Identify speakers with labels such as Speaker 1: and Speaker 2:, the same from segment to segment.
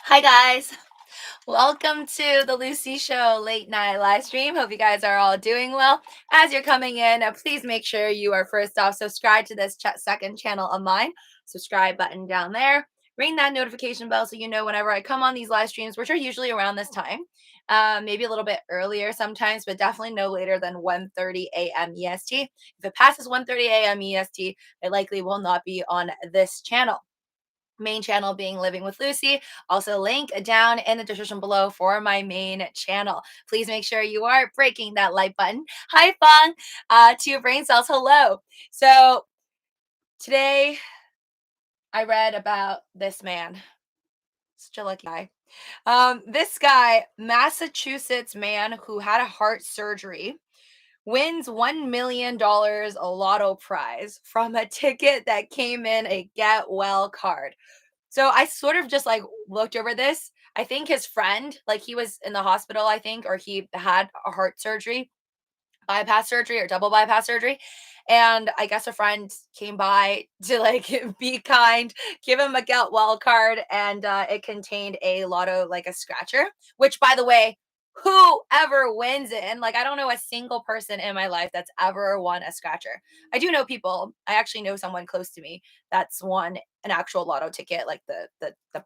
Speaker 1: Hi guys, welcome to the Lucy Show late night live stream. Hope you guys are all doing well. As you're coming in, please make sure you are first off subscribed to this second channel of mine. Subscribe button down there. Ring that notification bell so you know whenever I come on these live streams, which are usually around this time. Maybe a little bit earlier sometimes, but definitely no later than 1:30 a.m. EST. If it passes 1:30 a.m. EST, it likely will not be on this channel. Main channel being Living with Lucy. Also, link down in the description below for my main channel. Please make sure you are breaking that like button. Hi, Fong. To your brain cells, hello. So today I read about this man. Such a lucky guy. This guy, Massachusetts man who had a heart surgery, wins $1 million a lotto prize from a ticket that came in a get well card. So I sort of just like looked over this. I think his friend, like he was in the hospital, I think, or he had a heart surgery, bypass surgery or double bypass surgery. And I guess a friend came by to like be kind, give him a get well card, and it contained a lotto, like a scratcher, which by the way, whoever wins it, and like I don't know a single person in my life that's ever won a scratcher. I do know people. I actually know someone close to me that's won an actual lotto ticket, like the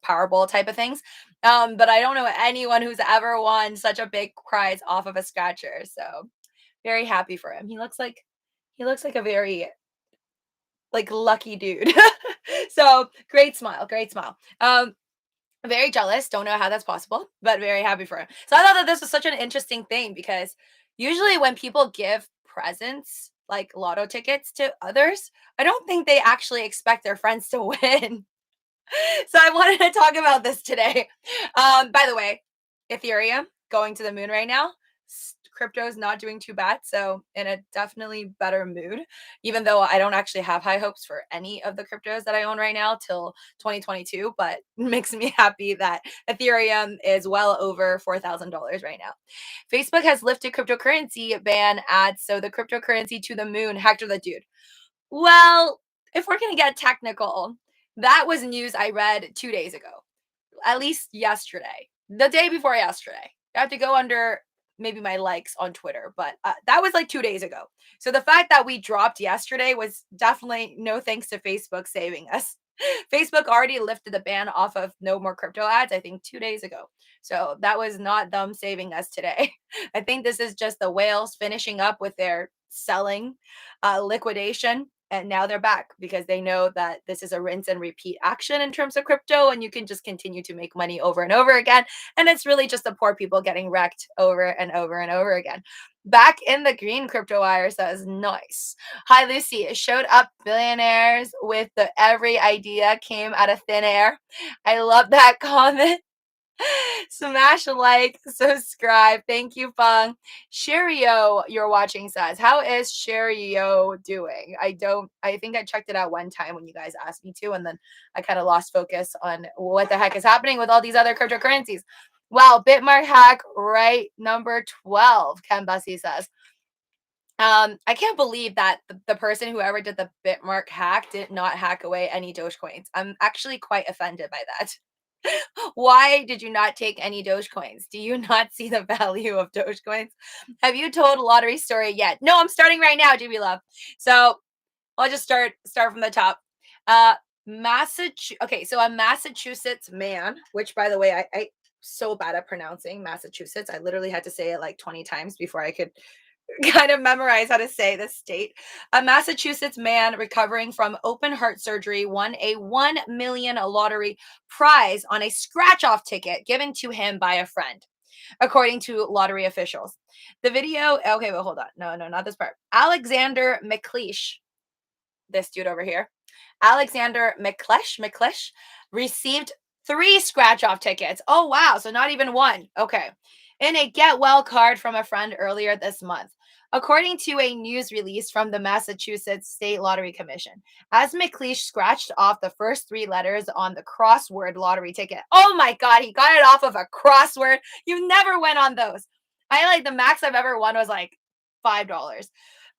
Speaker 1: Powerball type of things. But I don't know anyone who's ever won such a big prize off of a scratcher. So very happy for him. He looks like a very like lucky dude. So great smile, great smile. Very jealous. Don't know how that's possible, but very happy for him. So I thought that this was such an interesting thing because usually when people give presents like lotto tickets to others, I don't think they actually expect their friends to win. So I wanted to talk about this today. By the way, Ethereum going to the moon right now. Crypto is not doing too bad, so in a definitely better mood. Even though I don't actually have high hopes for any of the cryptos that I own right now till 2022, but it makes me happy that Ethereum is well over $4,000 right now. Facebook has lifted cryptocurrency ban ads, so the cryptocurrency to the moon. Hector the dude. Well, if we're gonna get technical, that was news I read 2 days ago, at least yesterday, the day before yesterday. I have to go under maybe my likes on Twitter, but that was like 2 days ago. So the fact that we dropped yesterday was definitely no thanks to Facebook saving us. Facebook already lifted the ban off of no more crypto ads, I think 2 days ago. So that was not them saving us today. I think this is just the whales finishing up with their selling liquidation, and now they're back because they know that this is a rinse and repeat action in terms of crypto, and you can just continue to make money over and over again, and it's really just the poor people getting wrecked over and over and over again. Back in the green, crypto wire says nice. Hi Lucy, it showed up billionaires with the every idea came out of thin air. I love that comment. Smash a like, subscribe. Thank you, Fung. Sherio, you're watching says, how is Sherio doing? I think I checked it out one time when you guys asked me to, and then I kind of lost focus on what the heck is happening with all these other cryptocurrencies. Wow, Bitmark hack, right? Number 12, Ken Bussy says. I can't believe that the person whoever did the Bitmark hack did not hack away any Dogecoins. I'm actually quite offended by that. Why did you not take any Dogecoins? Do you not see the value of Dogecoins? Have you told a lottery story yet? No, I'm starting right now, GB Love. So I'll just start from the top. Okay, so a Massachusetts man, which by the way, I so bad at pronouncing Massachusetts. I literally had to say it like 20 times before I could kind of memorize how to say the state. A Massachusetts man recovering from open heart surgery won a 1 million lottery prize on a scratch off ticket given to him by a friend, according to lottery officials. The video, okay, but hold on. No, not this part. Alexander McLeish, this dude over here, Alexander McClesh received 3 scratch off tickets. Oh, wow. So not even one. Okay. In a get well card from a friend earlier this month, according to a news release from the Massachusetts State Lottery Commission, as McLeish scratched off the first 3 letters on the crossword lottery ticket. Oh my God, he got it off of a crossword. You never went on those. I like the max I've ever won was like $5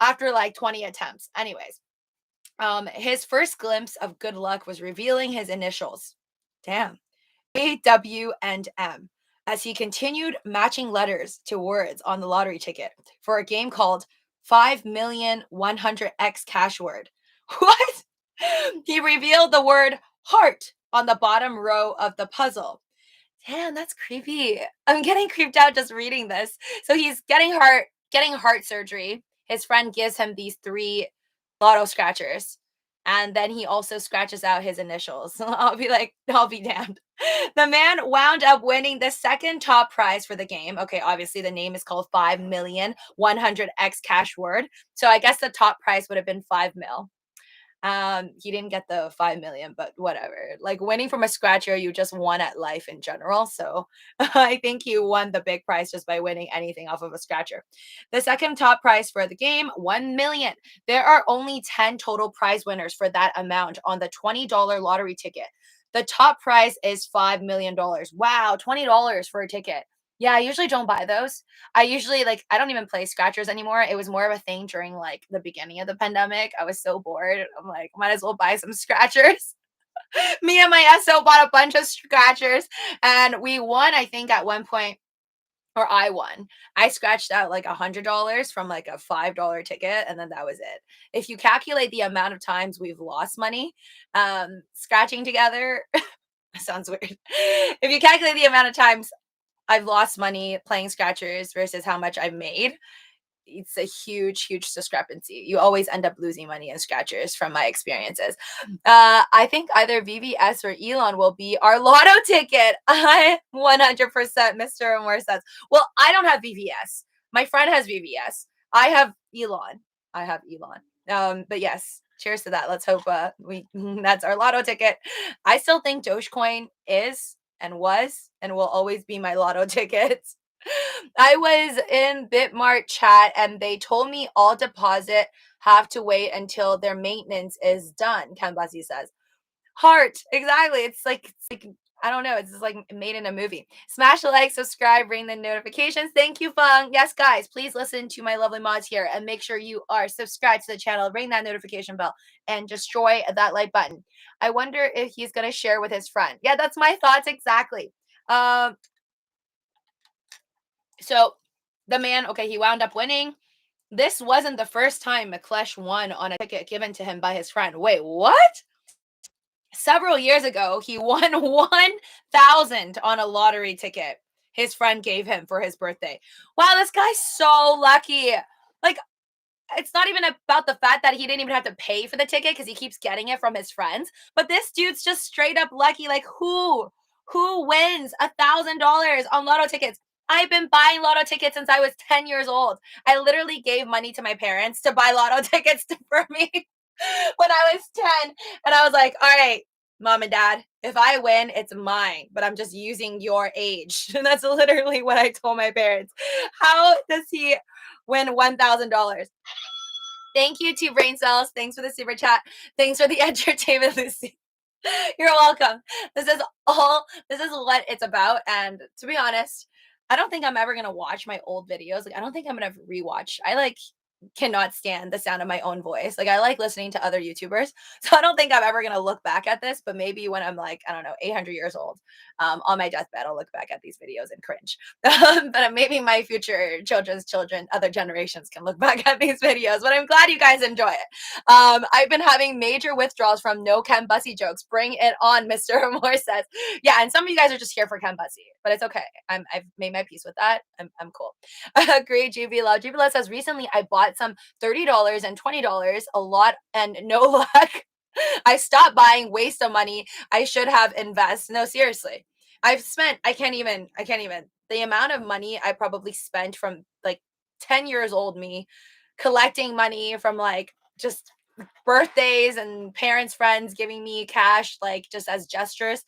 Speaker 1: after like 20 attempts. Anyways, his first glimpse of good luck was revealing his initials. Damn. A, W, and M as he continued matching letters to words on the lottery ticket for a game called 5,100,000 cash word. What? He revealed the word heart on the bottom row of the puzzle. Damn, that's creepy. I'm getting creeped out just reading this. So he's getting heart surgery. His friend gives him these three lotto scratchers. And then he also scratches out his initials. I'll be like, I'll be damned. The man wound up winning the second top prize for the game. Okay, obviously the name is called 5,100,000 cash word. So I guess the top prize would have been 5 mil. He didn't get the 5 million, but whatever. Like winning from a scratcher, you just won at life in general. So I think he won the big prize just by winning anything off of a scratcher. The second top prize for the game, 1 million. There are only 10 total prize winners for that amount on the $20 lottery ticket. The top prize is $5 million. Wow, $20 for a ticket. Yeah, I usually don't buy those. I usually like I don't even play scratchers anymore. It was more of a thing during like the beginning of the pandemic. I was so bored. I'm like, might as well buy some scratchers. Me and my SO bought a bunch of scratchers and we won, I think, at one point, or I won. I scratched out like $100 from like a $5 ticket, and then that was it. If you calculate the amount of times we've lost money, scratching together, sounds weird. If you calculate the amount of times I've lost money playing scratchers versus how much I've made, it's a huge, huge discrepancy. You always end up losing money in scratchers from my experiences. I think either VVS or Elon will be our lotto ticket. I 100% Mr. Amor says. Well, I don't have VVS. My friend has VVS. I have Elon. I have Elon. But yes, cheers to that. Let's hope we that's our lotto ticket. I still think Dogecoin is and was and will always be my lotto ticket. I was in Bitmart chat and they told me all deposit have to wait until their maintenance is done, Kambasi says. Heart, exactly. It's like I don't know. It's just like made in a movie. Smash the like, subscribe, ring the notifications. Thank you, Fung. Yes, guys, please listen to my lovely mods here and make sure you are subscribed to the channel. Ring that notification bell and destroy that like button. I wonder if he's gonna share with his friend. Yeah, that's my thoughts exactly. So the man, okay, he wound up winning. This wasn't the first time McClesh won on a ticket given to him by his friend. Wait, what? Several years ago, he won 1,000 on a lottery ticket his friend gave him for his birthday. Wow, this guy's so lucky. Like, it's not even about the fact that he didn't even have to pay for the ticket because he keeps getting it from his friends. But this dude's just straight up lucky. Like, who wins $1,000 on lotto tickets? I've been buying lotto tickets since I was 10 years old. I literally gave money to my parents to buy lotto tickets for me when I was 10. And I was like, all right, mom and dad, if I win, it's mine, but I'm just using your age. And that's literally what I told my parents. How does he win $1,000? Thank you to Brain Cells. Thanks for the super chat. Thanks for the entertainment, Lucy. You're welcome. This is what it's about. And to be honest, I don't think I'm ever gonna watch my old videos. Like I don't think I'm gonna rewatch. I like cannot stand the sound of my own voice. Like I like listening to other YouTubers. So I don't think I'm ever gonna look back at this, but maybe when I'm like, I don't know, 800 years old, on my deathbed, I'll look back at these videos and cringe. But maybe my future children's children, other generations can look back at these videos. But I'm glad you guys enjoy it. I've been having major withdrawals from no Ken Bussy jokes. Bring it on, Mr. Moore says. Yeah, and some of you guys are just here for Ken Bussy, but it's okay. I've made my peace with that. I'm cool. Great, GB Love. GB Love says, recently I bought some $30 and $20, a lot and no luck. I stopped buying, waste of money. I should have invest. No, seriously. I can't even, the amount of money I probably spent from like 10 years old me collecting money from like just birthdays and parents, friends giving me cash, like just as gestures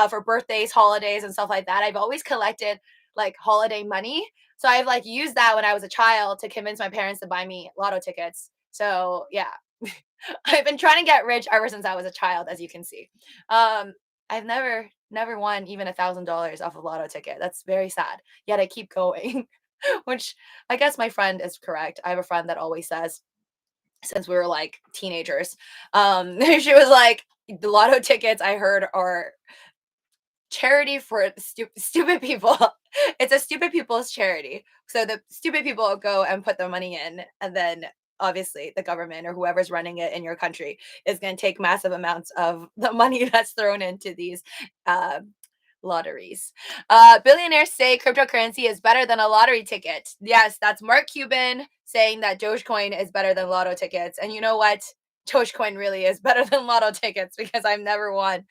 Speaker 1: for birthdays, holidays, and stuff like that. I've always collected like holiday money. So I've like used that when I was a child to convince my parents to buy me lotto tickets. So yeah, I've been trying to get rich ever since I was a child, as you can see. I've never won even $1,000 off a lotto ticket. That's very sad. Yet I keep going, which I guess my friend is correct. I have a friend that always says, since we were like teenagers, she was like, the lotto tickets I heard are charity for stupid people. It's a stupid people's charity. So the stupid people go and put their money in, and then obviously the government or whoever's running it in your country is going to take massive amounts of the money that's thrown into these uh, lotteries. Billionaires say cryptocurrency is better than a lottery ticket. Yes, that's Mark Cuban saying that Dogecoin is better than lotto tickets. And you know what? Dogecoin really is better than lotto tickets because I've never won.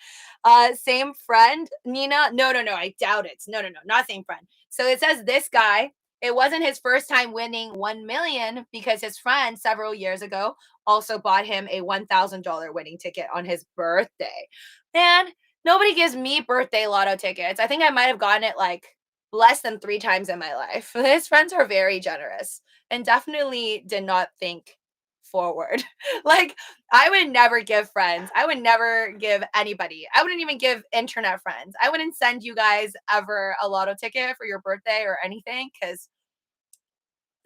Speaker 1: Same friend, Nina. No, no, no. I doubt it. No, no, no. Not same friend. So it says this guy. It wasn't his first time winning 1 million because his friend several years ago also bought him a $1,000 winning ticket on his birthday. Man, nobody gives me birthday lotto tickets. I think I might have gotten it like less than 3 times in my life. His friends are very generous and definitely did not think forward. Like, I would never give friends. I would never give anybody. I wouldn't even give internet friends. I wouldn't send you guys ever a lotto ticket for your birthday or anything because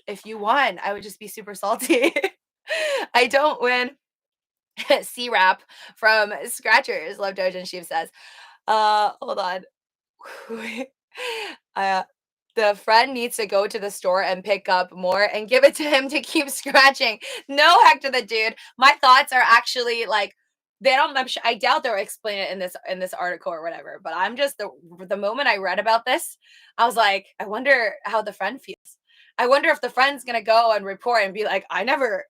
Speaker 1: if you won, I would just be super salty. I don't win. C rap from Scratchers. Love Doge and Sheep says. Hold on. uh, the friend needs to go to the store and pick up more and give it to him to keep scratching. No, Hector the dude. My thoughts are actually like they don't. I doubt they'll explain it in this article or whatever. But I'm just the moment I read about this, I was like, I wonder how the friend feels. I wonder if the friend's gonna go and report and be like, I never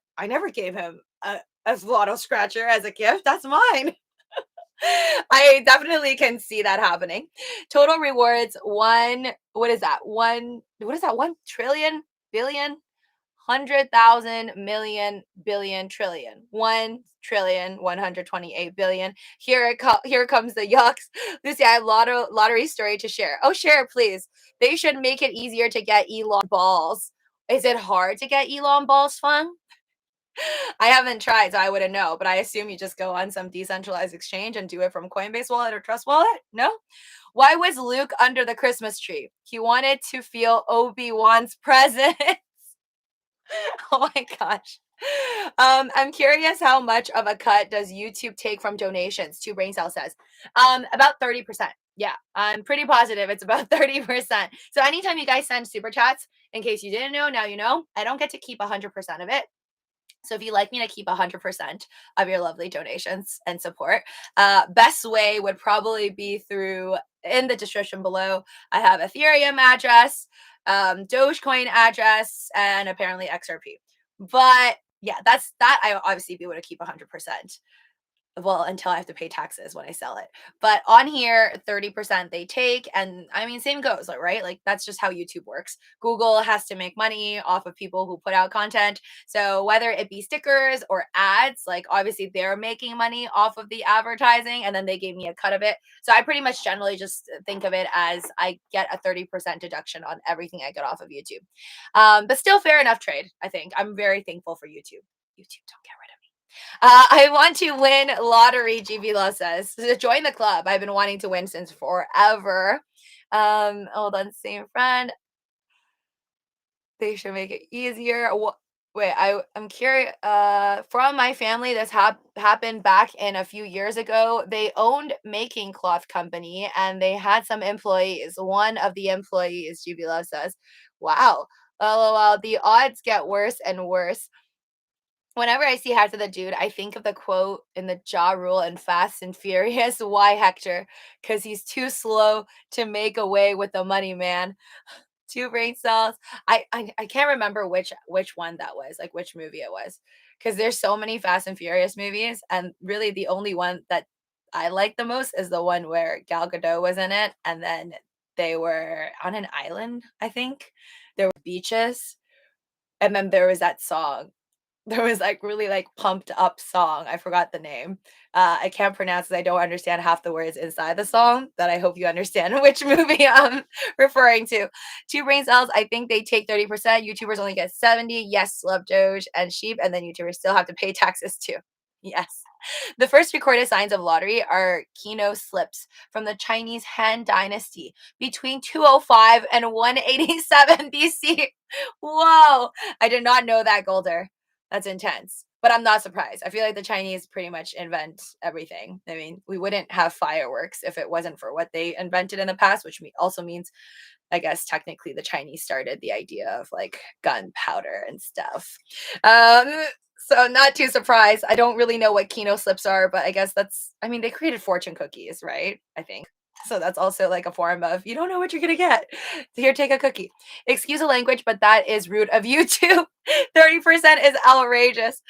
Speaker 1: gave him a lotto scratcher as a gift. That's mine. I definitely can see that happening. Total rewards what is that? 1 trillion billion 100,000 million billion trillion 1,128,000,000,000. Here comes the yucks. Lucy, I have lottery story to share. Oh, share it, please. They should make it easier to get Elon balls. Is it hard to get Elon balls, Fun? I haven't tried, so I wouldn't know, but I assume you just go on some decentralized exchange and do it from Coinbase wallet or Trust wallet? No? Why was Luke under the Christmas tree? He wanted to feel Obi-Wan's presence. Oh my gosh. I'm curious how much of a cut does YouTube take from donations? Two Brain Cell says. About 30%. Yeah, I'm pretty positive it's about 30%. So anytime you guys send super chats, in case you didn't know, now you know, I don't get to keep 100% of it. So if you like me to keep 100% of your lovely donations and support, best way would probably be through in the description below. I have Ethereum address, Dogecoin address, and apparently XRP. But yeah, that's that. I obviously be able to keep 100%. Well, until I have to pay taxes when I sell it. But on here, 30% they take. And I mean, same goes, like, right? Like, that's just how YouTube works. Google has to make money off of people who put out content. So whether it be stickers or ads, like, obviously they're making money off of the advertising and then they gave me a cut of it. So I pretty much generally just think of it as I get a 30% deduction on everything I get off of YouTube. But still fair enough trade, I think. I'm very thankful for YouTube. YouTube, don't get rid of me. I want to win lottery, GB Law says. So join the club. I've been wanting to win since forever. Hold on, same friend. They should make it easier. Wait, I'm curious. From my family, this happened back in a few years ago. They owned making cloth company and they had some employees. One of the employees, GB Love says, "Wow, LOL. The odds get worse and worse." Whenever I see Hector the Dude, I think of the quote in the Ja Rule and Fast and Furious. Why Hector? Because he's too slow to make away with the money, man. Two brain cells. I can't remember which one that was, like which movie it was, because there's so many Fast and Furious movies, and really the only one that I like the most is the one where Gal Gadot was in it, and then they were on an island. I think there were beaches, and then there was that song. There was like really like pumped up song. I forgot the name. I can't pronounce it. I don't understand half the words inside the song. That I hope you understand which movie I'm referring to. Two brain cells. I think they take 30%. YouTubers only get 70. Yes, love Doge and Sheep, and then YouTubers still have to pay taxes too. Yes. The first recorded signs of lottery are Kino slips from the Chinese Han Dynasty between 205 and 187 BC. Whoa! I did not know that, Golder. That's intense. But I'm not surprised. I feel like the Chinese pretty much invent everything. I mean, we wouldn't have fireworks if it wasn't for what they invented in the past, which also means, I guess, technically the Chinese started the idea of like gunpowder and stuff. Um, so not too surprised. I don't really know what Kino slips are, but I guess I mean, they created fortune cookies, right? I think. So that's also like a form of you don't know what you're gonna get. Here, take a cookie. Excuse the language, but that is rude of you too. 30% is outrageous.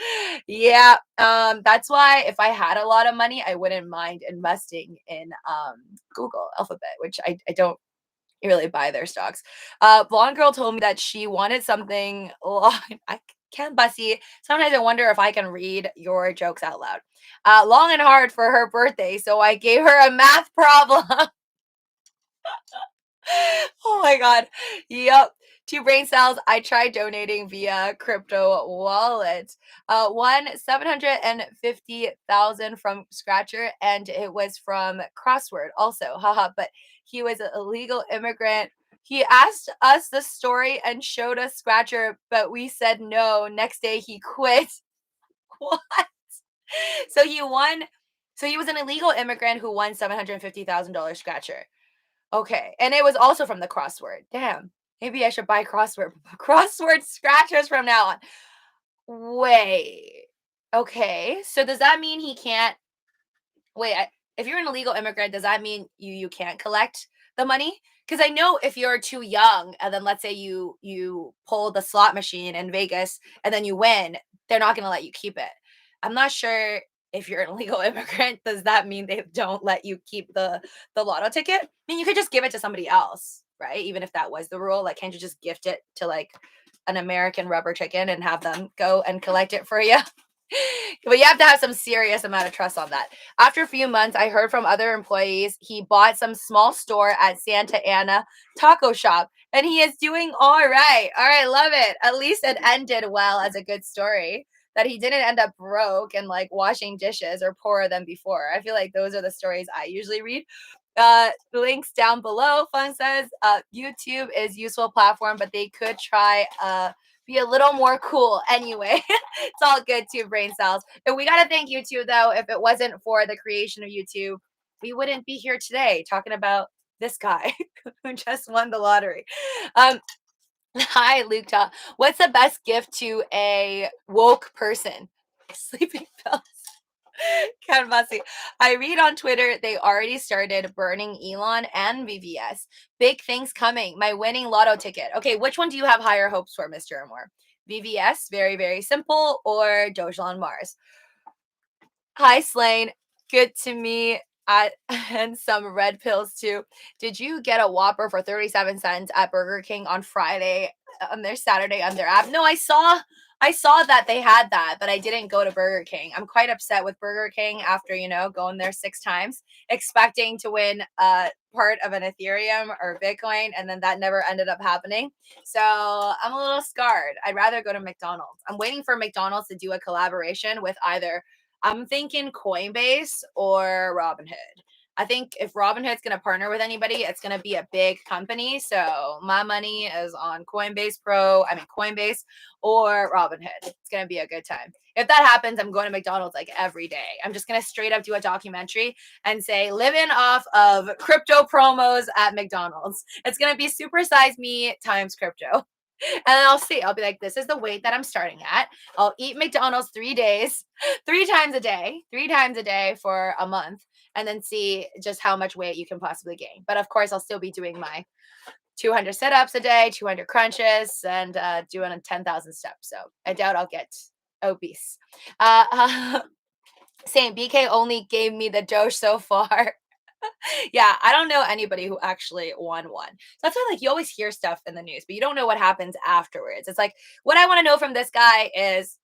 Speaker 1: Yeah. That's why if I had a lot of money, I wouldn't mind investing in Google Alphabet, which I don't really buy their stocks. Blonde girl told me that she wanted something long. I can't bussy. Sometimes I wonder if I can read your jokes out loud. Long and hard for her birthday, so I gave her a math problem. Oh my god. Yep. Two brain cells. I tried donating via crypto wallet. One 750,000 from Scratcher, and it was from Crossword also. Haha. But he was an illegal immigrant. He asked us the story and showed us Scratcher, but we said no. Next day he quit. What? So he won. So he was an illegal immigrant who won $750,000 Scratcher. Okay, and it was also from the crossword. Damn, maybe I should buy crossword scratchers from now on. Wait. Okay, so does that mean he can't wait, if you're an illegal immigrant, does that mean you can't collect the money? Because I know if you're too young, and then let's say you pull the slot machine in Vegas and then you win, they're not going to let you keep it. I'm not sure if you're an illegal immigrant, does that mean they don't let you keep the lotto ticket? I mean, you could just give it to somebody else, right? Even if that was the rule, like, can't you just gift it to like an American rubber chicken and have them go and collect it for you? But you have to have some serious amount of trust on that. After a few months, I heard from other employees he bought some small store at Santa Ana taco shop, and he is doing all right. All right, love it. At least it ended well as a good story. That he didn't end up broke and like washing dishes or poorer than before. I feel like those are the stories I usually read. Links down below. Fun says YouTube is useful platform, but they could try be a little more cool anyway. It's all good too, brain cells. And we got to thank YouTube though. If it wasn't for the creation of YouTube, we wouldn't be here today talking about this guy who just won the lottery. Um, Hi, Luke. What's the best gift to a woke person? Sleeping pills. Canvasi. I read on Twitter they already started burning Elon and VVS. Big things coming. My winning lotto ticket. Okay, which one do you have higher hopes for, Mr. Amore? VVS, very, very simple, or Doge on Mars? Hi, Slane. Good to meet. And some red pills too. Did you get a Whopper for 37 cents at Burger King on Friday on their Saturday on their app? No, I saw that they had that, but I didn't go to Burger King. I'm quite upset with Burger King after, going there 6 times, expecting to win part of an Ethereum or Bitcoin, and then that never ended up happening. So I'm a little scarred. I'd rather go to McDonald's. I'm waiting for McDonald's to do a collaboration with either I'm thinking Coinbase or Robinhood. I think if Robinhood's going to partner with anybody, it's going to be a big company. So my money is on Coinbase or Robinhood. It's going to be a good time. If that happens, I'm going to McDonald's like every day. I'm just going to straight up do a documentary and say, living off of crypto promos at McDonald's. It's going to be super size me times crypto. And then I'll see. I'll be like, this is the weight that I'm starting at. I'll eat McDonald's 3 days, 3 times a day for a month, and then see just how much weight you can possibly gain. But of course, I'll still be doing my 200 sit-ups a day, 200 crunches, and doing 10,000 steps. So I doubt I'll get obese. Same. BK only gave me the Doge so far. Yeah, I don't know anybody who actually won one. So that's why, like, you always hear stuff in the news, but you don't know what happens afterwards. It's like, what I want to know from this guy is,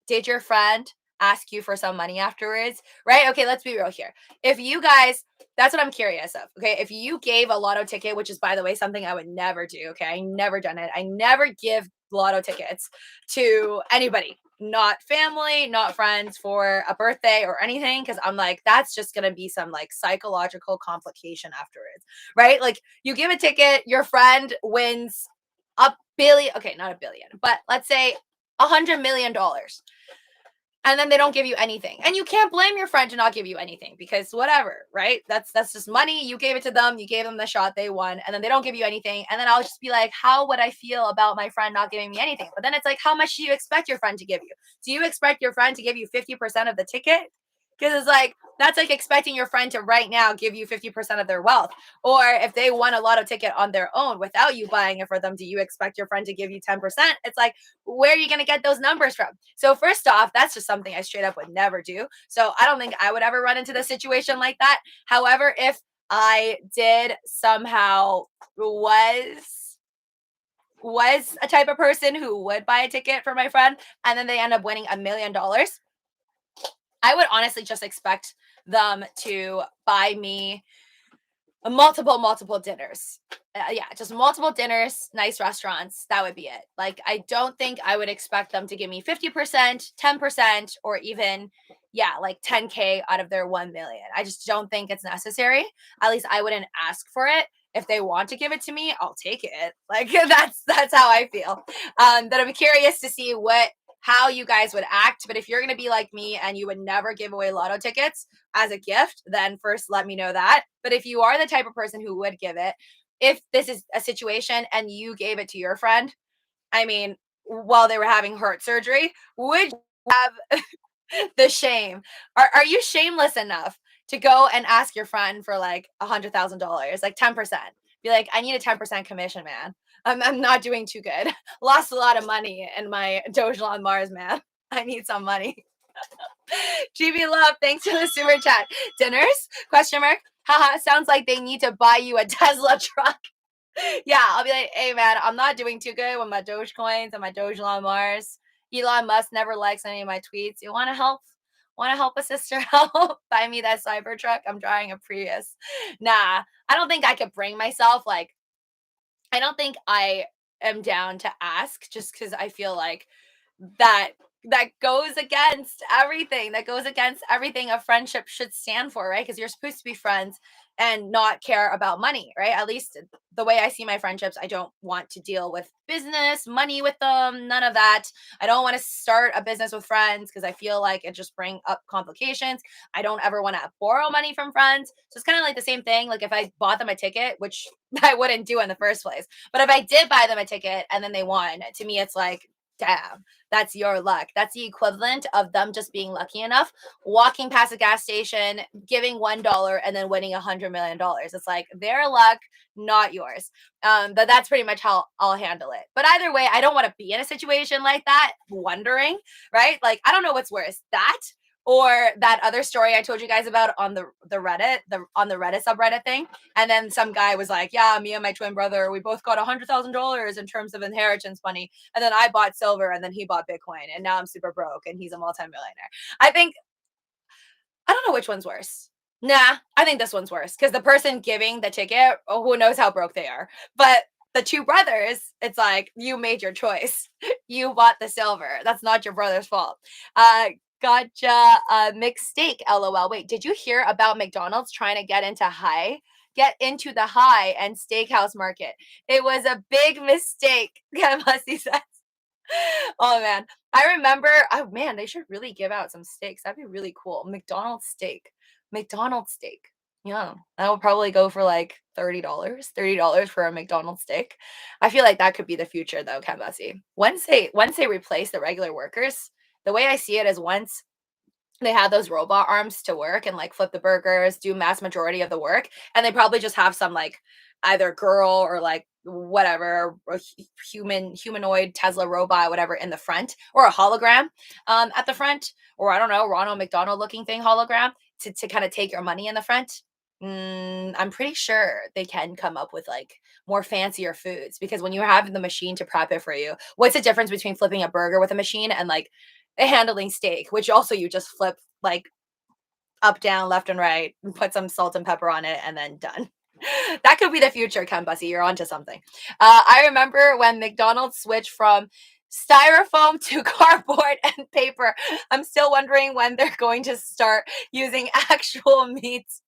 Speaker 1: did your friend ask you for some money afterwards? Right? Okay, let's be real here. If you guys, that's what I'm curious of. Okay, if you gave a lotto ticket, which is, by the way, something I would never do. Okay, I never done it. I never give lotto tickets to anybody, not family, not friends, for a birthday or anything, because I'm like, that's just gonna be some like psychological complication afterwards, right? Like, you give a ticket, your friend wins a billion, okay, not a billion, but let's say $100 million. and then they don't give you anything. And you can't blame your friend to not give you anything because whatever, right? That's just money. You gave it to them, you gave them the shot, they won, and then they don't give you anything. And then I'll just be like, how would I feel about my friend not giving me anything? But then it's like, how much do you expect your friend to give you? Do you expect your friend to give you 50% of the ticket? Because it's like, that's like expecting your friend to right now give you 50% of their wealth. Or if they won a lotto ticket on their own without you buying it for them, do you expect your friend to give you 10%? It's like, where are you going to get those numbers from? So, first off, that's just something I straight up would never do. So, I don't think I would ever run into the situation like that. However, if I did somehow was a type of person who would buy a ticket for my friend and then they end up winning $1 million, I would honestly just expect them to buy me multiple dinners. Yeah, just multiple dinners, nice restaurants. That would be it. Like, I don't think I would expect them to give me 50%, 10%, or even, yeah, like 10K out of their 1 million. I just don't think it's necessary. At least I wouldn't ask for it. If they want to give it to me, I'll take it. Like, that's how I feel. But I'm curious to see how you guys would act. But if you're gonna be like me and you would never give away lotto tickets as a gift, then first let me know that. But if you are the type of person who would give it, if this is a situation and you gave it to your friend, I mean, while they were having heart surgery, would you have the shame? Are you shameless enough to go and ask your friend for like $100,000, like 10%? Be like, I need a 10% commission, man. I'm not doing too good. Lost a lot of money in my Doge on Mars, man. I need some money. GB Love, thanks for the super chat. Dinners? Question mark. Haha, sounds like they need to buy you a Tesla truck. Yeah, I'll be like, hey man, I'm not doing too good with my Dogecoins and my Doge on Mars. Elon Musk never likes any of my tweets. You want to help? Want to help a sister help? Buy me that cyber truck. I'm driving a Prius. Nah, I don't think I could bring myself. Like, I don't think I am down to ask just because I feel like that that goes against everything. That goes against everything a friendship should stand for, right? Because you're supposed to be friends and not care about money, right? At least the way I see my friendships, I don't want to deal with business, money with them, none of that. I don't want to start a business with friends because I feel like it just bring up complications. I don't ever want to borrow money from friends. So it's kind of like the same thing. Like if I bought them a ticket, which I wouldn't do in the first place, but if I did buy them a ticket and then they won, to me, it's like, damn, that's your luck. That's the equivalent of them just being lucky enough, walking past a gas station, giving $1 and then winning $100 million. It's like their luck, not yours. But that's pretty much how I'll handle it. But either way, I don't want to be in a situation like that, wondering, right? Like, I don't know what's worse, that or that other story I told you guys about on the Reddit, on the Reddit subreddit thing. And then some guy was like, yeah, me and my twin brother, we both got $100,000 in terms of inheritance money. And then I bought silver and then he bought Bitcoin. And now I'm super broke and he's a multimillionaire. I think, I don't know which one's worse. Nah, I think this one's worse because the person giving the ticket, oh, who knows how broke they are. But the two brothers, it's like, you made your choice. You bought the silver. That's not your brother's fault. Gotcha. Mixed steak. LOL. Wait, did you hear about McDonald's trying to get into the high end steakhouse market? It was a big mistake. Musty says. Oh man, I remember. Oh man, they should really give out some steaks. That'd be really cool. McDonald's steak. McDonald's steak. Yeah, that would probably go for like $30. $30 for a McDonald's steak. I feel like that could be the future, though, Kambasi. Once they replace the regular workers, the way I see it is once they have those robot arms to work and like flip the burgers, do mass majority of the work, and they probably just have some like either girl or like whatever or humanoid Tesla robot whatever in the front or a hologram at the front, or I don't know, Ronald McDonald looking thing hologram to kind of take your money in the front. I'm pretty sure they can come up with like more fancier foods because when you have the machine to prep it for you, what's the difference between flipping a burger with a machine and like handling steak, which also you just flip like up, down, left, and right, and put some salt and pepper on it, and then done. That could be the future, Ken Bussy. You're onto something. I remember when McDonald's switched from styrofoam to cardboard and paper. I'm still wondering when they're going to start using actual meats.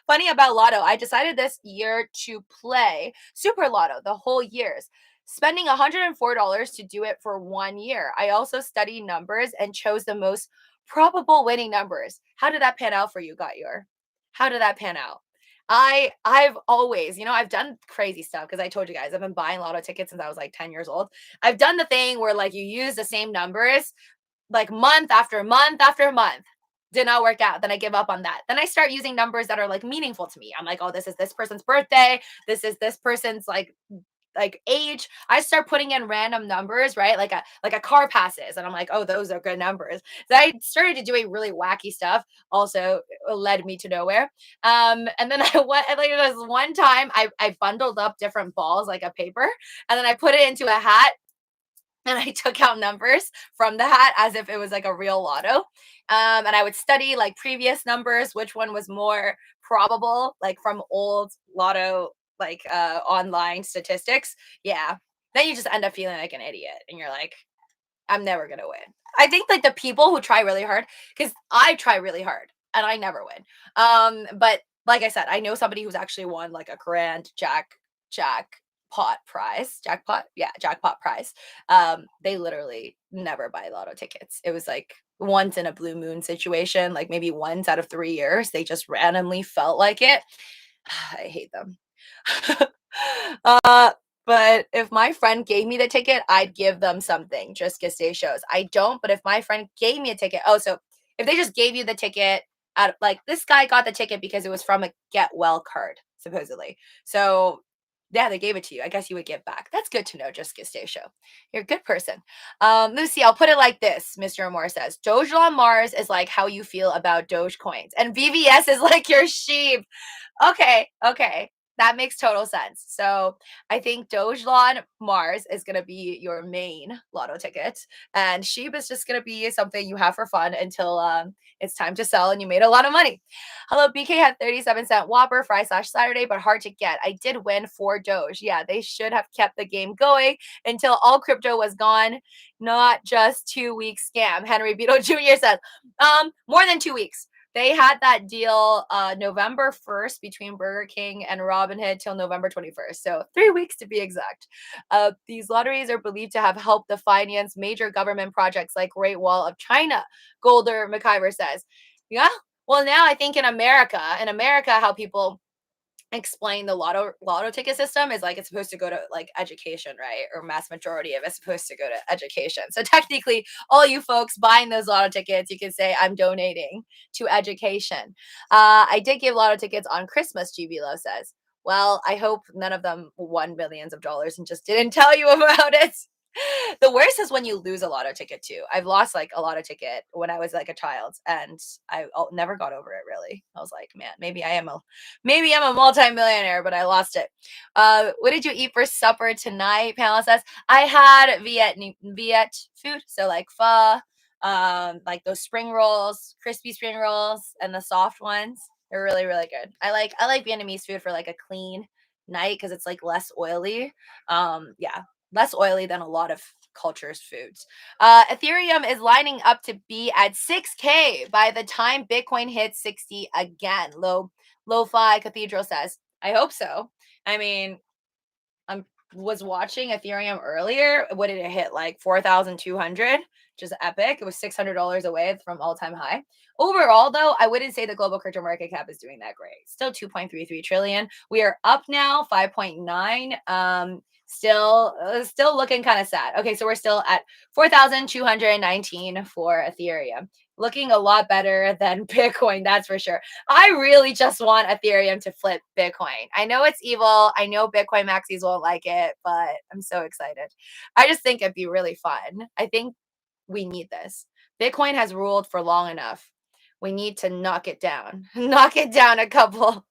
Speaker 1: Funny about Lotto, I decided this year to play Super Lotto the whole years, spending $104 to do it for 1 year. I also studied numbers and chose the most Probable winning numbers. How did that pan out for you, Got? How did that pan out? I've always, I've done crazy stuff because I told you guys I've been buying lotto tickets since I was like 10 years old. I've done the thing where like you use the same numbers like month after month after month. Did not work out. Then I give up on that. Then I start using numbers that are like meaningful to me. I'm like, oh, this is this person's birthday. This is this person's like age. I start putting in random numbers, right? Like a car passes, and I'm like, oh, those are good numbers. So I started doing really wacky stuff. Also, led me to nowhere. And then I went like this one time. I bundled up different balls like a paper, and then I put it into a hat and I took out numbers from the hat as if it was like a real lotto. And I would study like previous numbers, which one was more probable, like from old lotto, like online statistics. Yeah. Then you just end up feeling like an idiot and you're like, I'm never gonna win. I think like the people who try really hard, because I try really hard and I never win. But like I said, I know somebody who's actually won like a grand jackpot prize. Jackpot? Yeah, jackpot prize. They literally never buy lotto tickets. It was like once in a blue moon situation, like maybe once out of 3 years. They just randomly felt like it. I hate them. uh, but if my friend gave me the ticket, I'd give them something just because they shows. I don't, but if my friend gave me a ticket, oh, so if they just gave you the ticket, at like this guy got the ticket because it was from a get well card, supposedly. So yeah, they gave it to you. I guess you would give back. That's good to know, just stay show. You're a good person. Lucy, I'll put it like this. Mr. Moore says, Doge on Mars is like how you feel about Doge coins. And VVS is like your sheep. Okay. That makes total sense. So I think Dogelon Mars is going to be your main lotto ticket, and Sheep is just going to be something you have for fun until it's time to sell and you made a lot of money. Hello, BK had 37-cent Whopper Fry slash Saturday, but hard to get. I did win 4 Doge. Yeah, they should have kept the game going until all crypto was gone, not just 2 week scam. Henry Beetle Jr. says, more than 2 weeks. They had that deal November 1st between Burger King and Robinhood till November 21st. So 3 weeks to be exact. These lotteries are believed to have helped to finance major government projects like Great Wall of China, Golder McIver says. Yeah. Well, now I think in America, how people explain the lotto ticket system is like it's supposed to go to like education, right? Or mass majority of it's supposed to go to education. So technically, all you folks buying those lotto tickets, you can say I'm donating to education. I did give lotto tickets on Christmas, GB Low says. Well, I hope none of them won millions of dollars and just didn't tell you about it. The worst is when you lose a lotto ticket too. I've lost like a lotto ticket when I was like a child, and I never got over it. Really, I was like, man, maybe I'm a multimillionaire, but I lost it. What did you eat for supper tonight? Pamela says I had Viet food, so like pho, like those spring rolls, crispy spring rolls, and the soft ones. They're really really good. I like Vietnamese food for like a clean night because it's like less oily. Yeah, less oily than a lot of cultures' foods. Ethereum is lining up to be at 6K by the time Bitcoin hits 60 again. Lo-fi Cathedral says, I hope so. I mean, I was watching Ethereum earlier. What did it hit? Like 4,200, which is epic. It was $600 away from all-time high. Overall, though, I wouldn't say the global crypto market cap is doing that great. Still 2.33 trillion. We are up now 5.9. Still looking kind of sad. Okay, so we're still at 4,219 for Ethereum. Looking a lot better than Bitcoin, that's for sure. I really just want Ethereum to flip Bitcoin. I know it's evil. I know Bitcoin maxis won't like it, but I'm so excited. I just think it'd be really fun. I think we need this. Bitcoin has ruled for long enough. We need to knock it down. Knock it down a couple.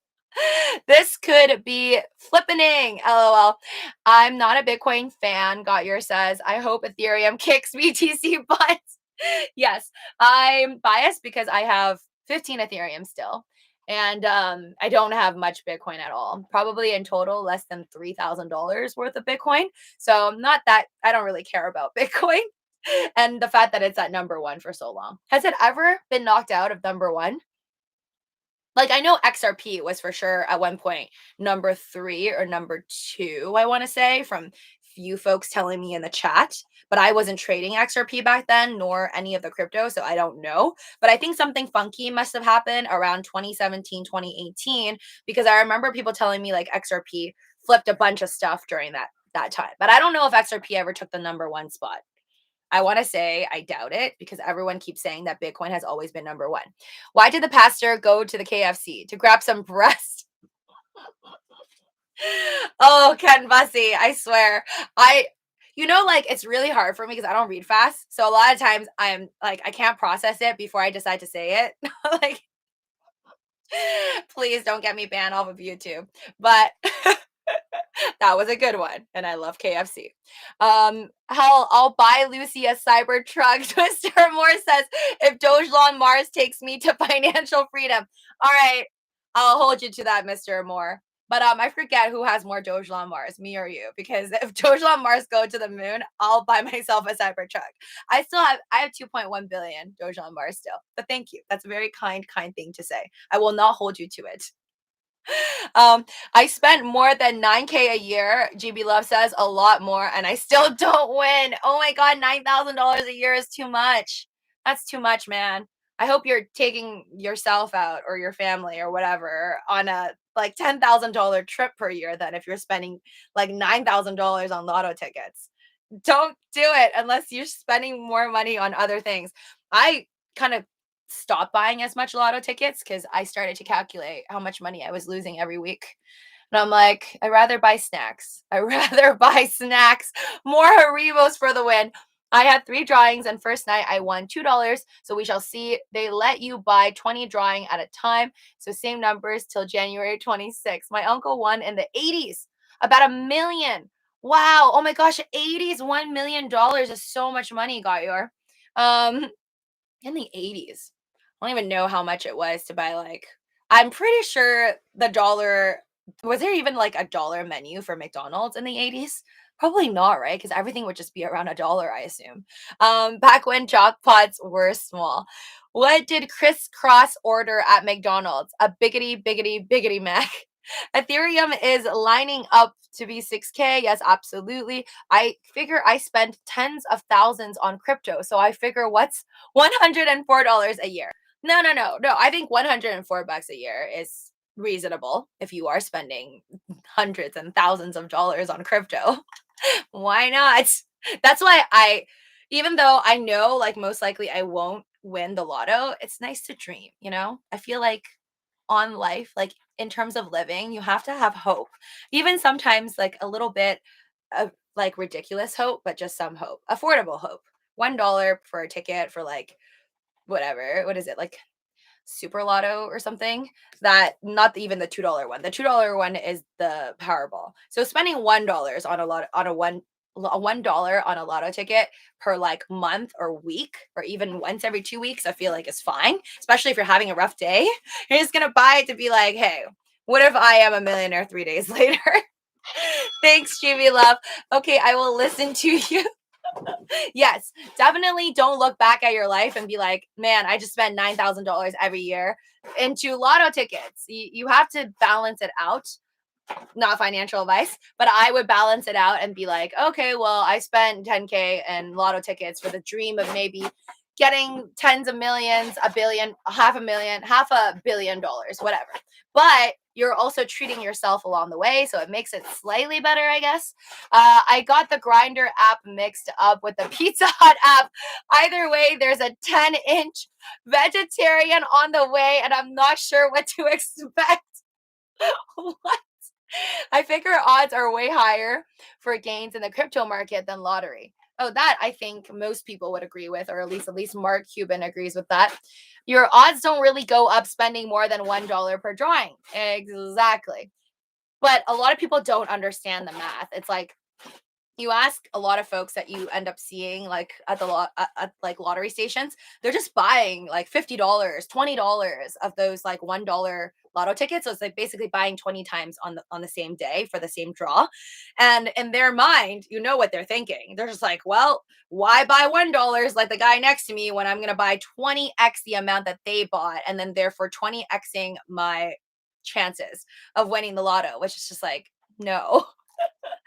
Speaker 1: This could be flippening. LOL. I'm not a Bitcoin fan. Got your says. I hope Ethereum kicks BTC butt. Yes, I'm biased because I have 15 Ethereum still. And I don't have much Bitcoin at all. Probably in total less than $3,000 worth of Bitcoin. So not that I don't really care about Bitcoin. And the fact that it's at number one for so long. Has it ever been knocked out of number one? Like I know XRP was for sure at one point number 3 or number 2, I want to say, from few folks telling me in the chat, but I wasn't trading XRP back then, nor any of the crypto, so I don't know. But I think something funky must have happened around 2017, 2018, because I remember people telling me like XRP flipped a bunch of stuff during that time. But I don't know if XRP ever took the number one spot. I want to say I doubt it because everyone keeps saying that Bitcoin has always been number one. Why did the pastor go to the KFC? To grab some breast? Oh, Ken Bussy, I swear. Like it's really hard for me because I don't read fast. So a lot of times I'm like, I can't process it before I decide to say it. Like, please don't get me banned off of YouTube. But that was a good one. And I love KFC. Hell, I'll buy Lucy a cyber truck. Mr. Moore says, if Doge Mars takes me to financial freedom. All right. I'll hold you to that, Mr. Moore. But I forget who has more Doge Mars, me or you. Because if Doge Mars go to the moon, I'll buy myself a cyber truck. I have 2.1 billion Doge Mars still. But thank you. That's a very kind thing to say. I will not hold you to it. I spent more than 9K a year. GB Love says a lot more, and I still don't win. Oh my God, $9,000 a year is too much. That's too much, man. I hope you're taking yourself out or your family or whatever on a like $10,000 trip per year. Then if you're spending like $9,000 on lotto tickets, don't do it unless you're spending more money on other things. I kind of stopped buying as much lotto tickets because I started to calculate how much money I was losing every week. And I'm like, I'd rather buy snacks. I'd rather buy snacks. More Haribos for the win. I had 3 drawings, and first night I won $2. So we shall see. They let you buy 20 drawing at a time. So same numbers till January 26th. My uncle won in the 80s, about $1 million. Wow. Oh my gosh, 80s, $1 million is so much money, Gayor. In the 80s. I don't even know how much it was to buy like I'm pretty sure the dollar was there even like a dollar menu for McDonald's in the 80s? Probably not, right? Because everything would just be around a dollar, I assume. Back when jackpots were small. What did Chris Cross order at McDonald's? A biggity Mac. Ethereum is lining up to be 6K. Yes, absolutely. I figure I spend tens of thousands on crypto. So I figure what's $104 a year? No. I think $104 a year is reasonable if you are spending hundreds and thousands of dollars on crypto. Why not? That's why even though I know like most likely I won't win the lotto, it's nice to dream, you know? I feel like on life, like in terms of living, you have to have hope. Even sometimes like a little bit of like ridiculous hope, but just some hope. Affordable hope. $1 for a ticket for like whatever. What is it? Like Super Lotto or something. That not even the $2 one. The $2 one is the Powerball. So spending $1 on $1 on a lotto ticket per like month or week or even once every 2 weeks, I feel like is fine. Especially if you're having a rough day. You're just gonna buy it to be like, hey, what if I am a millionaire 3 days later? Thanks, Jimmy Love. Okay, I will listen to you. Yes, definitely don't look back at your life and be like, man, I just spent $9,000 every year into lotto tickets. You have to balance it out. Not financial advice, but I would balance it out and be like, okay, well, I spent 10K in lotto tickets for the dream of maybe getting tens of millions, a billion, half a million, $500 million, whatever. But you're also treating yourself along the way, so it makes it slightly better, I guess. I got the Grinder app mixed up with the Pizza Hut app. Either way, there's a 10-inch vegetarian on the way, and I'm not sure what to expect. What? I figure odds are way higher for gains in the crypto market than lottery. Oh, that I think most people would agree with, or at least Mark Cuban agrees with that. Your odds don't really go up spending more than $1 per drawing. Exactly. But a lot of people don't understand the math. It's like you ask a lot of folks that you end up seeing like at the at like lottery stations, they're just buying like $50, $20 of those like $1 lotto tickets. So it's like basically buying 20 times on the same day for the same draw. And in their mind, you know what they're thinking. They're just like, well, why buy $1 like the guy next to me when I'm gonna buy 20x the amount that they bought, and then therefore 20xing my chances of winning the lotto, which is just like, no.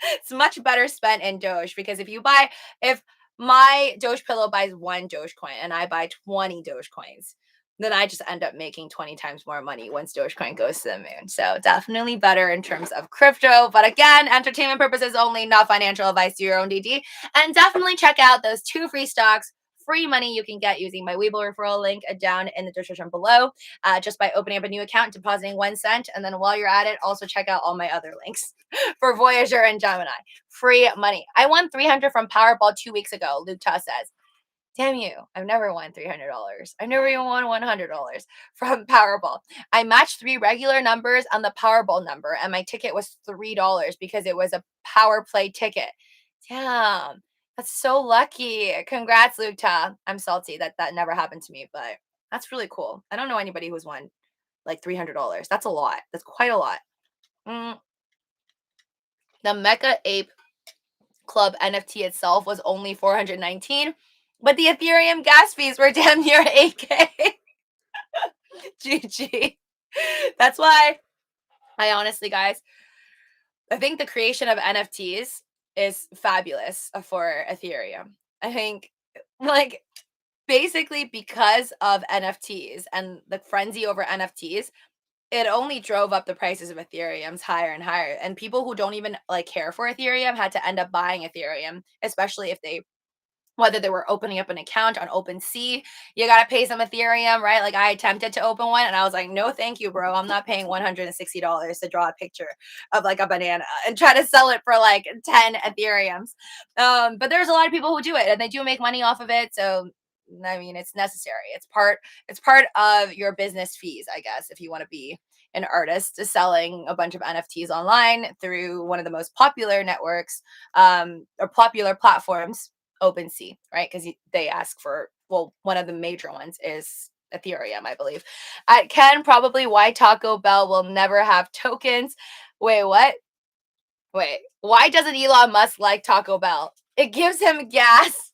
Speaker 1: It's much better spent in Doge because if my Doge pillow buys one Dogecoin and I buy 20 Dogecoins, then I just end up making 20 times more money once Dogecoin goes to the moon. So definitely better in terms of crypto. But again, entertainment purposes only, not financial advice. Do your own DD. And definitely check out those 2 free stocks, free money you can get using my WEBULL referral link down in the description below, just by opening up a new account, depositing 1 cent. And then while you're at it, also check out all my other links for Voyager and Gemini. Free money. I won 300 from Powerball 2 weeks ago, Luke says. Damn you. I've never won $300. I've never even won $100 from Powerball. I matched 3 regular numbers on the Powerball number, and my ticket was $3 because it was a power play ticket. Damn. That's so lucky. Congrats, Luke. I'm salty that that never happened to me, but that's really cool. I don't know anybody who's won like $300. That's a lot. That's quite a lot. Mm. The Mecha Ape Club NFT itself was only 419, but the Ethereum gas fees were damn near 8K. GG. That's why I honestly, guys, I think the creation of NFTs is fabulous for Ethereum. I think, like, basically because of NFTs and the frenzy over NFTs, it only drove up the prices of Ethereum's higher and higher. And people who don't even like care for Ethereum had to end up buying Ethereum, especially if they whether they were opening up an account on OpenSea, you got to pay some Ethereum, right? Like I attempted to open one and I was like, no, thank you, bro. I'm not paying $160 to draw a picture of like a banana and try to sell it for like 10 Ethereums. But there's a lot of people who do it and they do make money off of it. So, I mean, it's necessary. It's part of your business fees, I guess, if you want to be an artist selling a bunch of NFTs online through one of the most popular networks or popular platforms, OpenSea, right? Because they ask for, well, one of the major ones is Ethereum, I believe. Ken, probably why Taco Bell will never have tokens. Wait, what? Wait, why doesn't Elon Musk like Taco Bell? It gives him gas.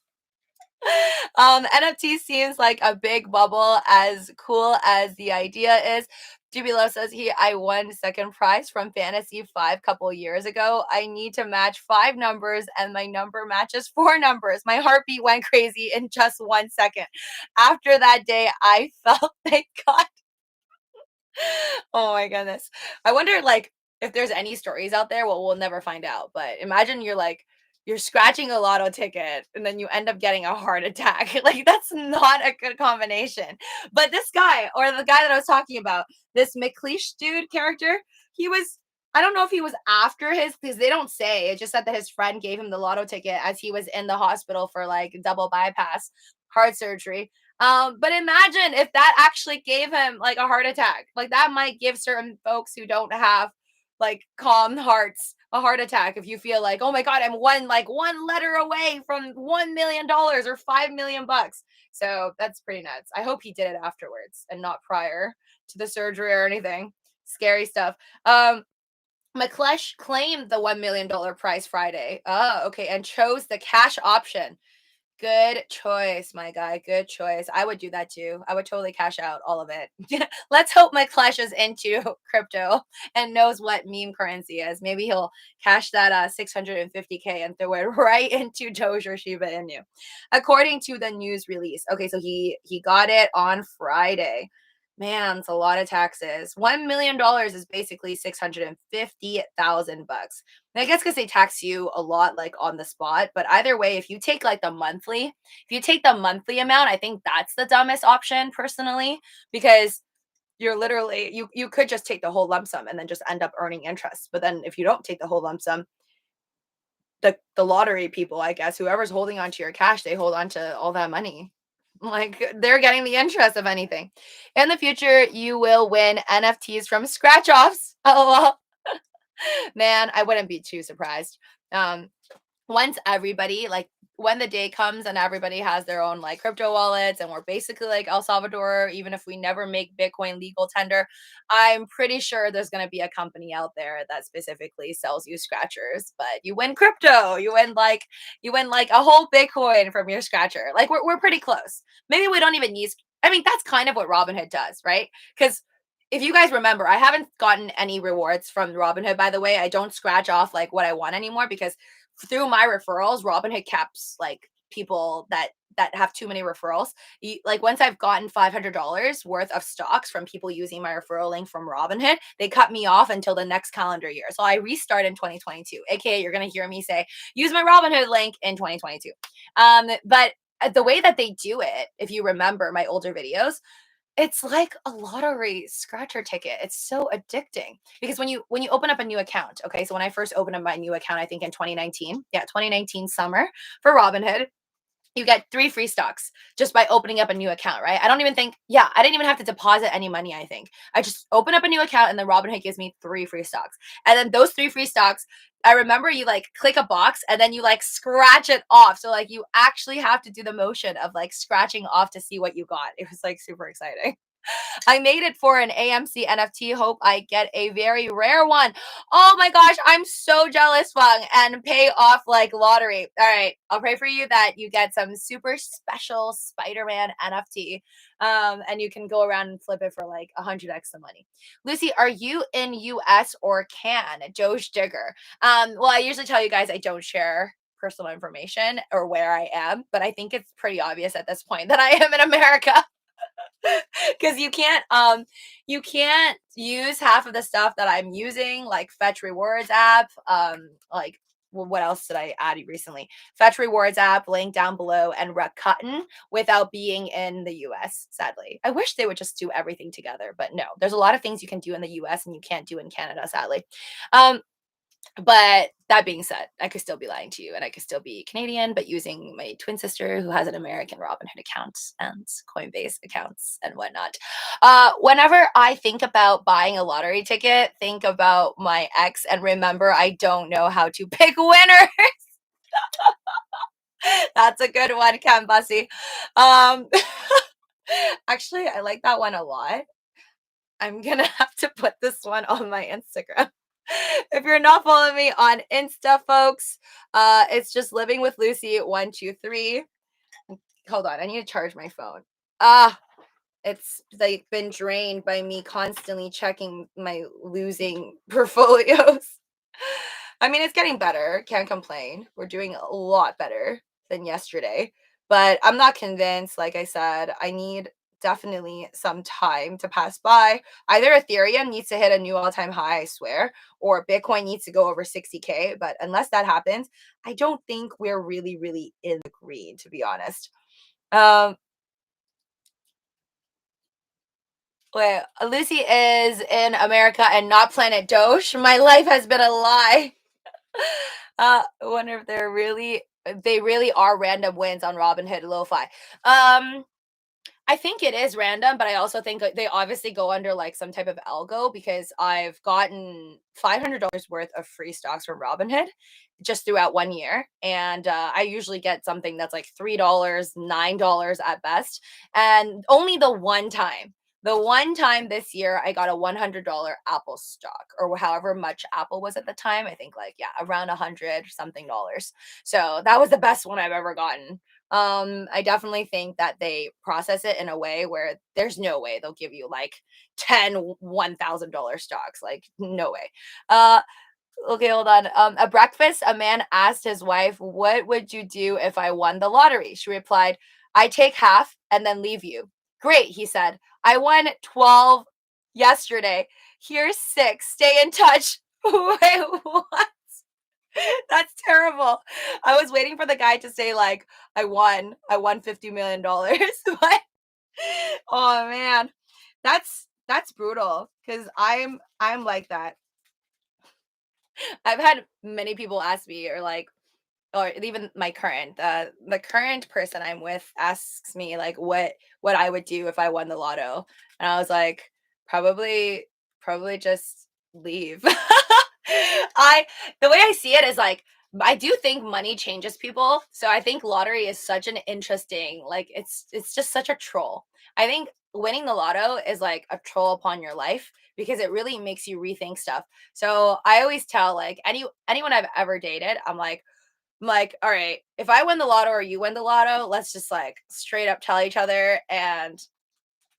Speaker 1: NFT seems like a big bubble, as cool as the idea is. Jubilo says I won second prize from Fantasy 5 couple years ago. I need to match 5 numbers and my number matches 4 numbers. My heartbeat went crazy in just 1 second. After that day, I felt thank God. Oh my goodness. I wonder like if there's any stories out there. Well, we'll never find out. But imagine you're scratching a lotto ticket and then you end up getting a heart attack. Like that's not a good combination. But this guy or the guy that I was talking about, this McLeish dude character, he was I don't know if he was after his because they don't say. It just said that his friend gave him the lotto ticket as he was in the hospital for like double bypass heart surgery. But imagine if that actually gave him like a heart attack. Like that might give certain folks who don't have like calm hearts a heart attack if you feel like, oh my God, I'm one letter away from $1 million or 5 million bucks. So that's pretty nuts. I hope he did it afterwards and not prior to the surgery or anything. Scary stuff. McClesh claimed the $1 million prize Friday. Oh, okay, and chose the cash option. Good choice, my guy. Good choice. I would do that too. I would totally cash out all of it. Let's hope my Clash is into crypto and knows what meme currency is. Maybe he'll cash that 650K and throw it right into Doge or Shiba Inu. According to the news release. Okay, so he got it on Friday. Man, it's a lot of taxes. $1 million is basically 650,000 bucks. I guess because they tax you a lot, like on the spot. But either way, if you take the monthly amount, I think that's the dumbest option personally, because you're literally you could just take the whole lump sum and then just end up earning interest. But then if you don't take the whole lump sum, the lottery people, I guess, whoever's holding on to your cash, they hold on to all that money. Like they're getting the interest of anything. In the future, you will win NFTs from scratch offs. LOL. Man, I wouldn't be too surprised. Once everybody like when the day comes and everybody has their own like crypto wallets and we're basically like El Salvador, even if we never make Bitcoin legal tender, I'm pretty sure there's going to be a company out there that specifically sells you scratchers, but you win crypto, you win like a whole Bitcoin from your scratcher. Like we're pretty close. Maybe we don't even use I mean that's kind of what Robinhood does, right? Cuz if you guys remember, I haven't gotten any rewards from Robinhood, by the way. I don't scratch off like what I want anymore because through my referrals, Robinhood caps like people that have too many referrals. Like once I've gotten $500 worth of stocks from people using my referral link from Robinhood, they cut me off until the next calendar year. So I restart in 2022. AKA, you're gonna hear me say, use my Robinhood link in 2022. But the way that they do it, if you remember my older videos, it's like a lottery scratcher ticket. It's so addicting because when you open up a new account, okay? So when I first opened up my new account, I think in 2019, yeah, 2019 summer for Robinhood, you get 3 free stocks just by opening up a new account, right? I don't even think, yeah, I didn't even have to deposit any money, I think. I just open up a new account and then Robinhood gives me 3 free stocks. And then those 3 free stocks, I remember you like click a box and then you like scratch it off. So like you actually have to do the motion of like scratching off to see what you got. It was like super exciting. I made it for an AMC NFT. Hope I get a very rare one. Oh my gosh, I'm so jealous, Fung, and pay off like lottery. All right, I'll pray for you that you get some super special Spider-Man NFT. And you can go around and flip it for like 100x the money. Lucy, are you in US or can? Doge Digger. Well, I usually tell you guys I don't share personal information or where I am, but I think it's pretty obvious at this point that I am in America. Because you can't use half of the stuff that I'm using, like Fetch Rewards app, like well, what else did I add recently? Fetch Rewards app, link down below, and Rakuten without being in the US, sadly. I wish they would just do everything together, but no, there's a lot of things you can do in the US and you can't do in Canada, sadly. Um, but that being said, I could still be lying to you and I could still be Canadian, but using my twin sister who has an American Robinhood account and COINBASE accounts and whatnot. Whenever I think about buying a lottery ticket, think about my ex and remember I don't know how to pick winners. That's a good one, Cam Bussy. Um, actually, I like that one a lot. I'm gonna have to put this one on my Instagram. If you're not following me on Insta, folks, it's just living with Lucy 123. Hold on, I need to charge my phone. It's like been drained by me constantly checking my losing portfolios. I mean, it's getting better. Can't complain. We're doing a lot better than yesterday, but I'm not convinced. Like I said, I need definitely some time to pass by. Either Ethereum needs to hit a new all-time high, I swear, or Bitcoin needs to go over 60K. But unless that happens, I don't think we're really, really in the green, to be honest. Um, Wait, Lucy is in America and not Planet Doge. My life has been a lie. I wonder if they really are random wins on Robinhood Lo-Fi. I think it is random, but I also think they obviously go under like some type of algo because I've gotten $500 worth of free stocks from Robinhood just throughout 1 year. And I usually get something that's like $3, $9 at best. And only the one time this year, I got a $100 Apple stock or however much Apple was at the time. I think like, yeah, around 100 something dollars. So that was the best one I've ever gotten. I definitely think that they process it in a way where there's no way they'll give you like 10 $1,000 stocks. Like, no way. Okay, hold on. At breakfast, a man asked his wife, "What would you do if I won the lottery?" She replied, "I take half and then leave you." Great, he said. I won 12 yesterday. Here's 6. Stay in touch. Wait, what? That's terrible. I was waiting for the guy to say like, I won $50 million." But oh man, that's brutal because I'm like that. I've had many people ask me or like or even my current the current person I'm with asks me like what I would do if I won the lotto. And I was like, probably just leave. I the way I see it is like I do think money changes people. So I think lottery is such an interesting, like it's just such a troll. I think winning the lotto is like a troll upon your life because it really makes you rethink stuff. So I always tell like anyone I've ever dated, I'm like, all right, if I win the lotto or you win the lotto, let's just like straight up tell each other and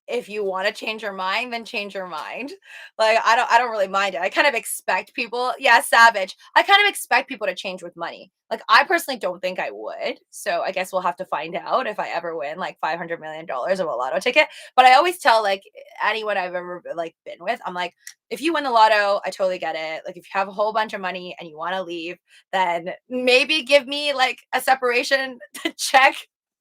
Speaker 1: if you want to change your mind, then change your mind. Like I don't really mind it. I kind of expect people, yeah, savage. I kind of expect people to change with money. Like I personally don't think I would. So I guess we'll have to find out if I ever win like $500 million of a lotto ticket. But I always tell like anyone I've ever like been with, I'm like, if you win the lotto, I totally get it. Like if you have a whole bunch of money and you want to leave, then maybe give me like a separation check.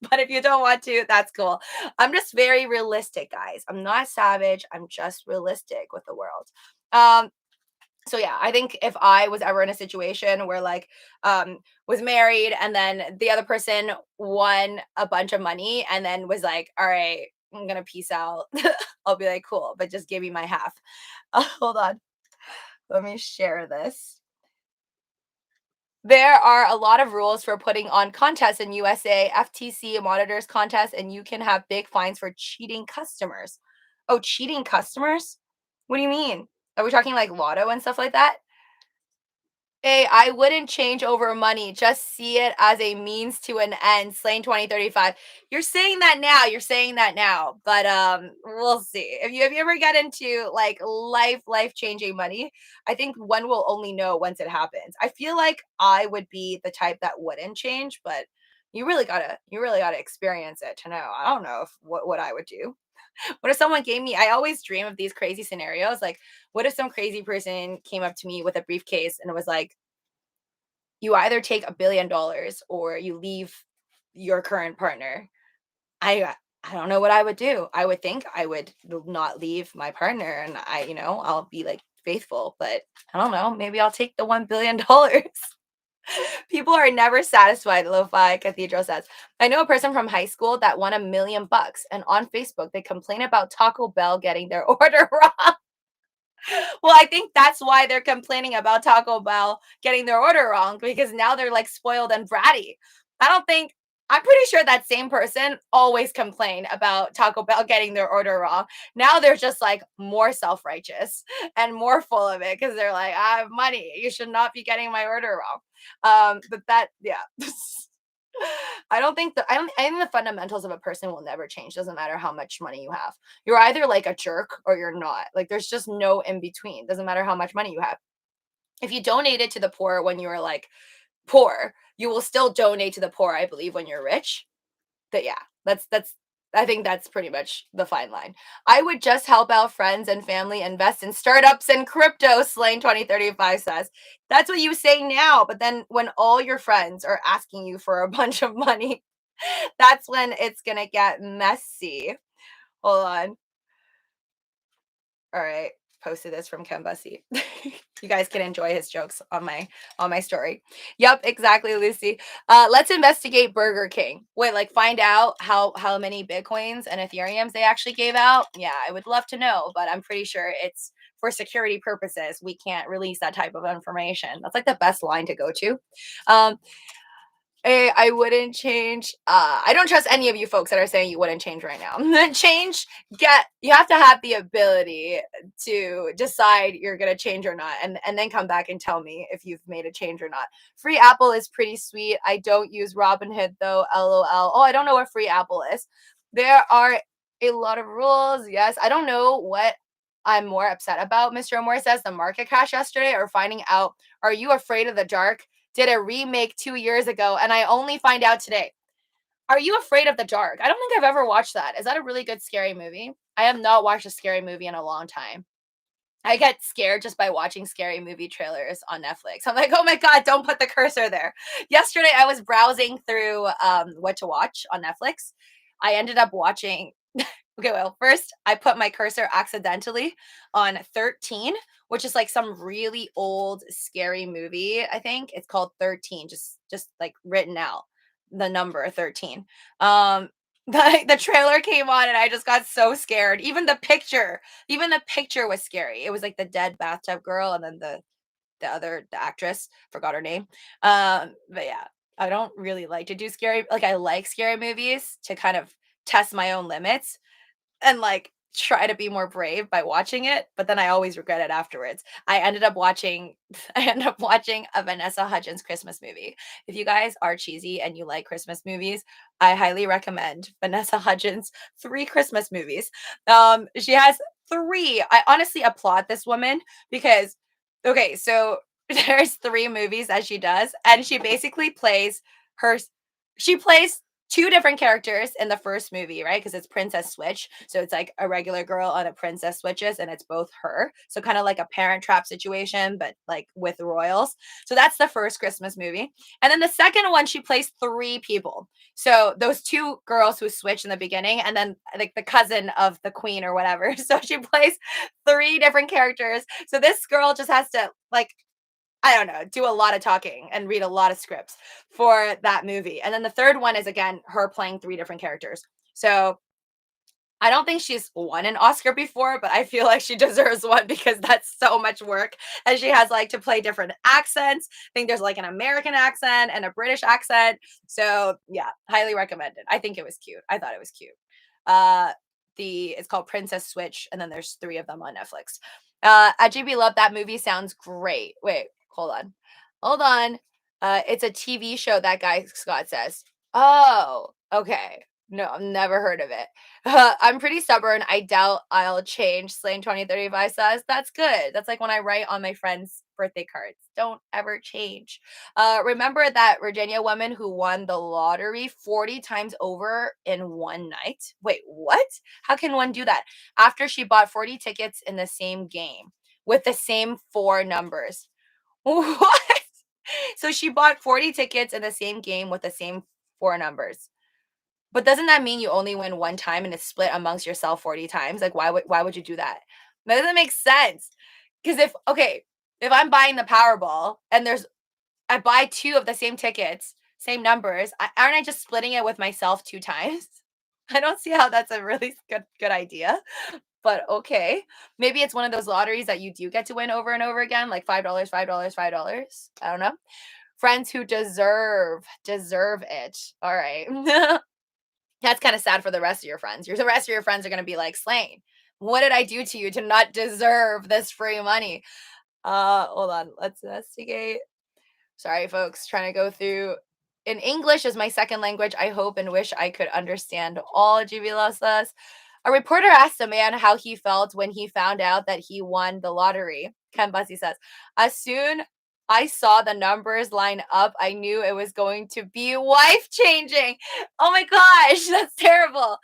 Speaker 1: But if you don't want to, that's cool. I'm just very realistic, guys. I'm not savage. I'm just realistic with the world. Um, so yeah, I think if I was ever in a situation where like was married and then the other person won a bunch of money and then was like, all right, I'm gonna peace out. I'll be like, cool, but just give me my half. Hold on. Let me share this. There are a lot of rules for putting on contests in USA. FTC monitors contests, and you can have big fines for cheating customers. Oh, cheating customers? What do you mean? Are we talking like lotto and stuff like that? Hey, I wouldn't change over money. Just see it as a means to an end. Slain 2035. You're saying that now. You're saying that now. But we'll see. If you ever get into like life changing money, I think one will only know once it happens. I feel like I would be the type that wouldn't change, but you really gotta experience it to know. I don't know if what I would do. What if someone gave me, I always dream of these crazy scenarios. Like, what if some crazy person came up to me with a briefcase and it was like, you either take $1 billion or you leave your current partner? I don't know what I would do. I would think I would not leave my partner and I'll be like faithful, but I don't know. Maybe I'll take the $1 billion. People are never satisfied, Lo-Fi Cathedral says. I know a person from high school that won $1 million, and on Facebook they complain about Taco Bell getting their order wrong. Well, I think that's why they're complaining about Taco Bell getting their order wrong because now they're like spoiled and bratty. I don't think I'm pretty sure that same person always complained about Taco Bell getting their order wrong. Now they're just like more self-righteous and more full of it because they're like, I have money. You should not be getting my order wrong. But that, yeah. I think the fundamentals of a person will never change. Doesn't matter how much money you have. You're either like a jerk or you're not. Like there's just no in between. Doesn't matter how much money you have. If you donated to the poor when you were like poor, you will still donate to the poor, I believe, when you're rich. But yeah, that's I think that's pretty much the fine line. I would just help out friends and family invest in startups and crypto, Slain 2035 says. That's what you say now, but then when all your friends are asking you for a bunch of money, that's when it's gonna get messy. Hold on. All right. Posted this from Ken Bussey. You guys can enjoy his jokes on my story. Yep, exactly, Lucy. Let's investigate Burger King. Wait, like find out how many Bitcoins and Ethereums they actually gave out. Yeah, I would love to know, but I'm pretty sure it's for security purposes. We can't release that type of information. That's like the best line to go to. Um, I wouldn't change. I don't trust any of you folks that are saying you wouldn't change right now. Change, you have to have the ability to decide you're gonna change or not, and then come back and tell me if you've made a change or not. Free Apple is pretty sweet. I don't use Robinhood though. LOL. Oh, I don't know what Free Apple is. There are a lot of rules. Yes, I don't know what I'm more upset about. Mr. Moore says the market crash yesterday or finding out. Are you afraid of the dark? Did a remake 2 years ago, and I only find out today. Are you afraid of the dark? I don't think I've ever watched that. Is that a really good scary movie? I have not watched a scary movie in a long time. I get scared just by watching scary movie trailers on Netflix. I'm like, oh my God, don't put the cursor there. Yesterday, I was browsing through what to watch on Netflix. I ended up watching. Okay, well, first I put my cursor accidentally on 13, which is like some really old scary movie. I think it's called 13, just like written out the number 13. The trailer came on and I just got so scared. Even the picture was scary. It was like the dead bathtub girl and then the actress, forgot her name. But yeah, I don't really like to do scary, like I like scary movies to kind of test my own limits and like try to be more brave by watching it, but then I always regret it afterwards. I ended up watching I ended up watching a Vanessa Hudgens Christmas movie. If you guys are cheesy and you like Christmas movies, I highly recommend Vanessa Hudgens 3 Christmas movies. She has 3. I honestly applaud this woman because okay, so there's 3 movies that she does, and she basically plays her she plays 2 different characters in the first movie, right? Because it's Princess Switch. So it's like a regular girl on a princess switches, and it's both her. So kind of like a parent trap situation, but like with royals. So that's the first Christmas movie. And then the second one, she plays 3 people. So those 2 girls who switch in the beginning, and then like the cousin of the queen or whatever. So she plays 3 different characters. So this girl just has to like I don't know, do a lot of talking and read a lot of scripts for that movie. And then the third one is again her playing 3 different characters. So I don't think she's won an Oscar before, but I feel like she deserves one because that's so much work. And she has like to play different accents. I think there's like an American accent and a British accent. So yeah, highly recommended. I think it was cute. I thought it was cute. Uh it's called Princess Switch, and then there's 3 of them on Netflix. Ajibi Love, that movie sounds great. Wait, hold on. Hold on. It's a TV show that guy Scott says. Oh, okay. No, I've never heard of it. I'm pretty stubborn. I doubt I'll change. Slane 2035 says that's good. That's like when I write on my friends' birthday cards. Don't ever change. Remember that Virginia woman who won the lottery 40 times over in one night? Wait, what? How can one do that? After she bought 40 tickets in the same game with the same 4 numbers. What? So she bought 40 tickets in the same game with the same 4 numbers. But doesn't that mean you only win one time and it's split amongst yourself 40 times? Like why would you do that? That doesn't make sense. Because if okay, if I'm buying the Powerball and I buy 2 of the same tickets, same numbers, aren't I just splitting it with myself 2 times? I don't see how that's a really good idea, but okay. Maybe it's one of those lotteries that you do get to win over and over again, like $5, $5, $5. I don't know. Friends who deserve it. All right. That's kind of sad for the rest of your friends. The rest of your friends are going to be like, Slane, what did I do to you to not deserve this free money? Hold on. Let's investigate. Sorry, folks. Trying to go through. In English is my second language. I hope and wish I could understand all jubilasas. A reporter asked a man how he felt when he found out that he won the lottery. Ken Bussy says, as soon I saw the numbers line up, I knew it was going to be wife changing. Oh my gosh, that's terrible.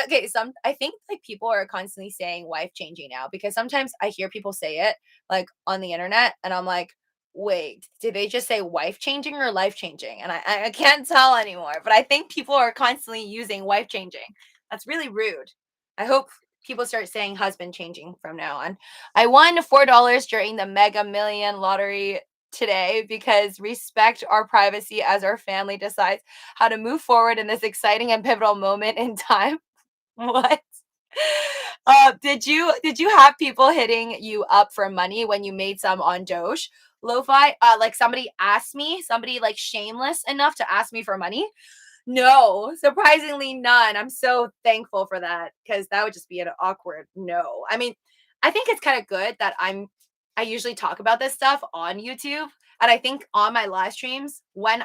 Speaker 1: Okay, I think like people are constantly saying wife changing now because sometimes I hear people say it like on the internet and I'm like, wait, did they just say wife changing or life changing? And I can't tell anymore, but I think people are constantly using wife changing. That's really rude. I hope people start saying husband changing from now on. I won $4 during the Mega Million lottery today because respect our privacy as our family decides how to move forward in this exciting and pivotal moment in time. What? Did you have people hitting you up for money when you made some on Doge? Lo-fi, like somebody like shameless enough to ask me for money. No, surprisingly none. I'm so thankful for that because that would just be an awkward no. I mean, I think it's kind of good that I usually talk about this stuff on YouTube. And I think on my live streams when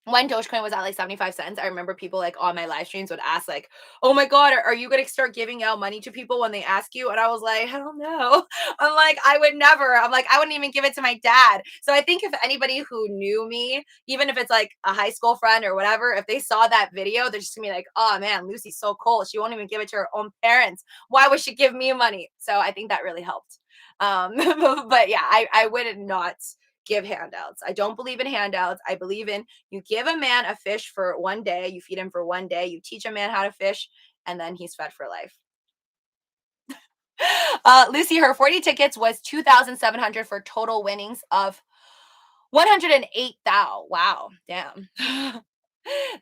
Speaker 1: Dogecoin was at like 75 cents, I remember people like on my live streams would ask like, "Oh my god, are you going to start giving out money to people when they ask you?" And I was like, "I don't know." I'm like, "I would never." I'm like, "I wouldn't even give it to my dad." So I think if anybody who knew me, even if it's like a high school friend or whatever, if they saw that video, they're just going to be like, "Oh man, Lucy's so cold. She won't even give it to her own parents. Why would she give me money?" So I think that really helped. But yeah, I would not give handouts. I don't believe in handouts. I believe in you give a man a fish for one day, you feed him for one day, you teach a man how to fish, and then he's fed for life. Lucy, her 40 tickets was 2,700 for total winnings of 108,000. Wow, damn.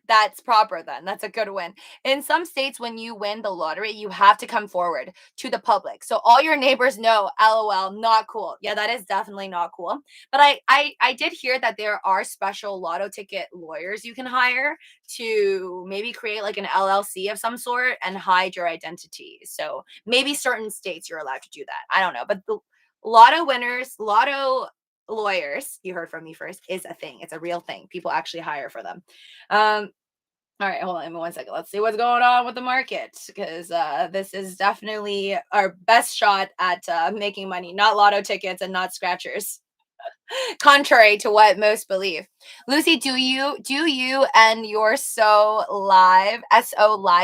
Speaker 1: That's proper then. That's a good win. In some states, when you win the lottery, you have to come forward to the public. So all your neighbors know, LOL, not cool. Yeah, that is definitely not cool. But I did hear that there are special lotto ticket lawyers you can hire to maybe create like an LLC of some sort and hide your identity. So maybe certain states you're allowed to do that. I don't know. But the lotto winners, lotto lawyers, you heard from me first, is a thing. It's a real thing. People actually hire for them. Um, all right, hold on, give me 1 second. Let's see what's going on with the market because this is definitely our best shot at making money, not lotto tickets and not scratchers, contrary to what most believe. Lucy, do you and your So live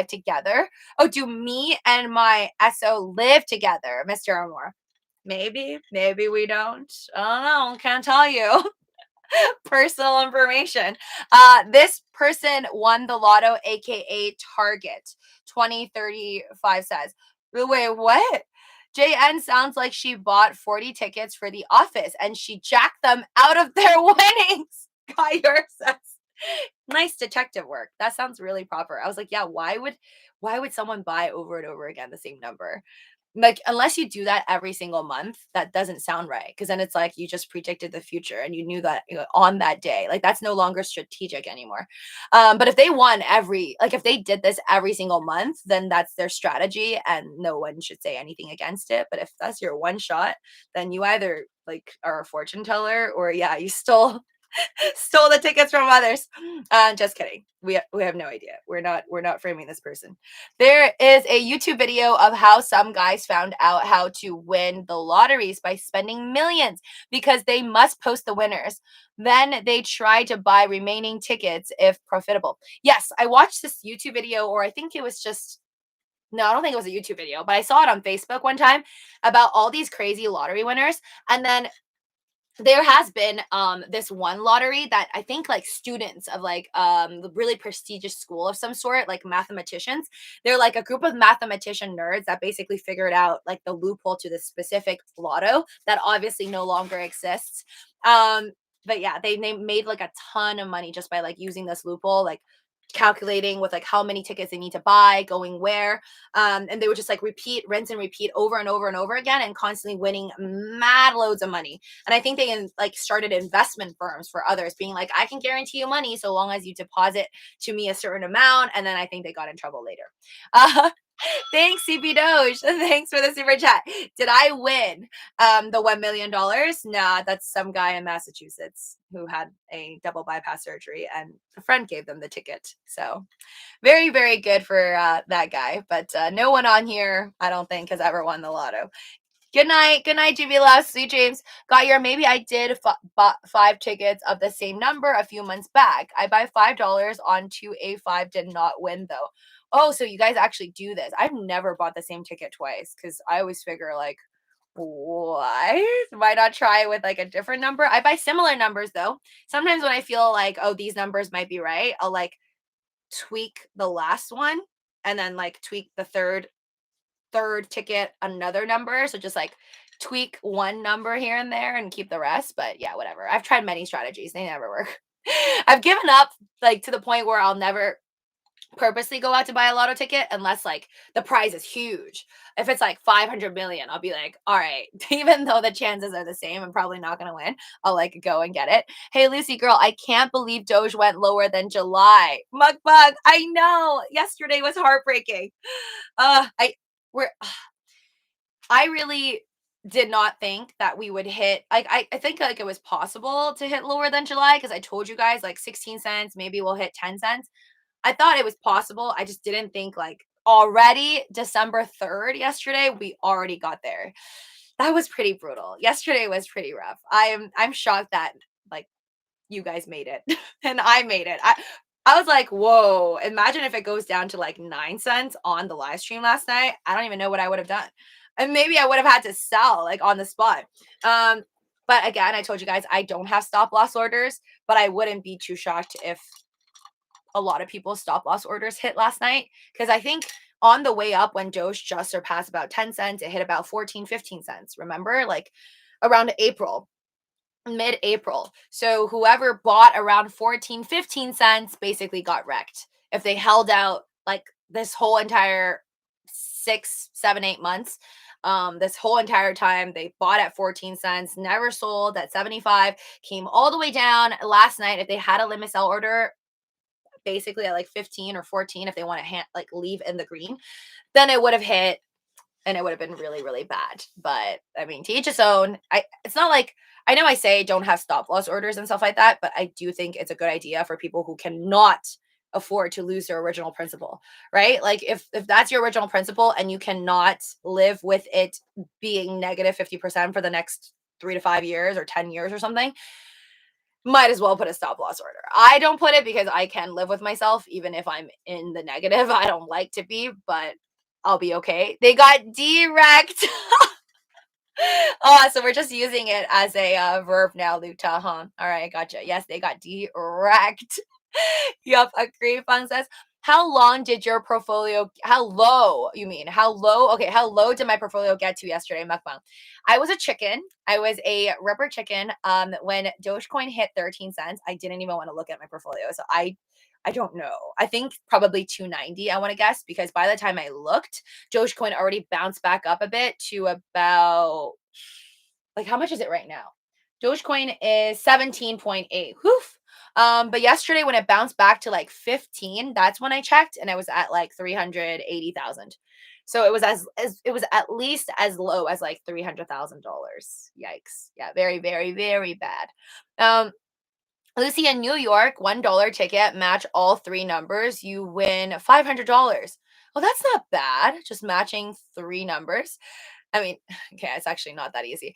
Speaker 1: together? Oh, do me and my So live together, Mr. Amore? Maybe we don't. I don't know. Can't tell you. Personal information. This person won the lotto, aka Target 2035 says. Wait, what? JN sounds like she bought 40 tickets for the office and she jacked them out of their winnings. Kyer says. Nice detective work. That sounds really proper. I was like, yeah, why would someone buy over and over again the same number? Like, unless you do that every single month, that doesn't sound right. Because then it's like you just predicted the future and you knew that on that day. Like, that's no longer strategic anymore. But if they won like, if they did this every single month, then that's their strategy and no one should say anything against it. But if that's your one shot, then you either like are a fortune teller or, yeah, you stole the tickets from others. Just kidding. We have no idea. We're not framing this person. There is a YouTube video of how some guys found out how to win the lotteries by spending millions because they must post the winners. Then they try to buy remaining tickets if profitable. Yes, I watched this YouTube video, or I think it was just no, I don't think it was a YouTube video, but I saw it on Facebook one time about all these crazy lottery winners. And then there has been this one lottery that I think like students of like the really prestigious school of some sort, like mathematicians, they're like a group of mathematician nerds that basically figured out like the loophole to this specific lotto that obviously no longer exists. um but yeah, they made like a ton of money just by like using this loophole, like calculating with like how many tickets they need to buy, going where, and they would just like repeat, rinse and repeat over and over and over again, and constantly winning mad loads of money. And I think they like started investment firms for others, being like, I can guarantee you money so long as you deposit to me a certain amount. And then I think they got in trouble later. Uh, Thanks, CP Doge. Thanks for the super chat. Did I win the $1 million? Nah, that's some guy in Massachusetts who had a double bypass surgery and a friend gave them the ticket. So very, very good for that guy. But no one on here, I don't think, has ever won the lotto. Good night. Good night, GB Love. Sweet dreams. Got your maybe I did bought 5 tickets of the same number a few months back. I buy $5 on 2A5, did not win though. Oh, so you guys actually do this. I've never bought the same ticket twice because I always figure like, why not try with like a different number? I buy similar numbers though. Sometimes when I feel like, oh, these numbers might be right, I'll like tweak the last one and then like tweak the third ticket another number. So just like tweak one number here and there and keep the rest. But yeah, whatever. I've tried many strategies. They never work. I've given up like to the point where I'll never purposely go out to buy a lotto ticket unless like the prize is huge. If it's like 500 million, I'll be like, all right, even though the chances are the same, I'm probably not going to win. I'll like go and get it. Hey, Lucy girl, I can't believe Doge went lower than July. Mukbug, I know. Yesterday was heartbreaking. I we're I really did not think that we would hit like I think like it was possible to hit lower than July because I told you guys like 16 cents, maybe we'll hit 10 cents. I thought it was possible. I just didn't think like already December 3rd yesterday, we already got there. That was pretty brutal. Yesterday was pretty rough. I'm shocked that like you guys made it and I made it. I was like, whoa, imagine if it goes down to like 9 cents on the live stream last night. I don't even know what I would have done. And maybe I would have had to sell like on the spot. Um, but again, I told you guys I don't have stop loss orders, but I wouldn't be too shocked if a lot of people's stop loss orders hit last night. Because I think on the way up when Doge just surpassed about 10 cents, it hit about 14, 15 cents. Remember? Like around April. mid-April. So whoever bought around 14, 15 cents basically got wrecked. If they held out like this whole entire 6, 7, 8 months, this whole entire time they bought at 14 cents, never sold at 75, came all the way down last night. If they had a limit sell order, basically at like 15 or 14, if they want to like leave in the green, then it would have hit and it would have been really, really bad. But I mean, to each his own. It's not like, I know I say don't have stop loss orders and stuff like that, but I do think it's a good idea for people who cannot afford to lose their original principal, right? Like if that's your original principal and you cannot live with it being negative 50% for the next 3 to 5 years or 10 years or something, might as well put a stop loss order. I don't put it because I can live with myself even if I'm in the negative. I don't like to be, but I'll be okay. They got direct. Oh, so we're just using it as a verb now, Luta, huh? All right, gotcha. Yes, they got direct. Yup, agree. Fun says, how long did your portfolio, how low, you mean? How low? Okay, how low did my portfolio get to yesterday, mukbang? I was a chicken. I was a rubber chicken. When Dogecoin hit 13 cents, I didn't even want to look at my portfolio. So I don't know. I think probably 290, I want to guess, because by the time I looked, Dogecoin already bounced back up a bit to about, like, how much is it right now? Dogecoin is 17.8. Woof. But yesterday when it bounced back to like 15, that's when I checked and it was at like 380,000. So it was as it was at least as low as like $300,000. Yikes. Yeah, very, very, very bad. Um, Lucy, in New York, $1 ticket, match all three numbers, you win $500. Well, that's not bad. Just matching three numbers. I mean, okay, it's actually not that easy.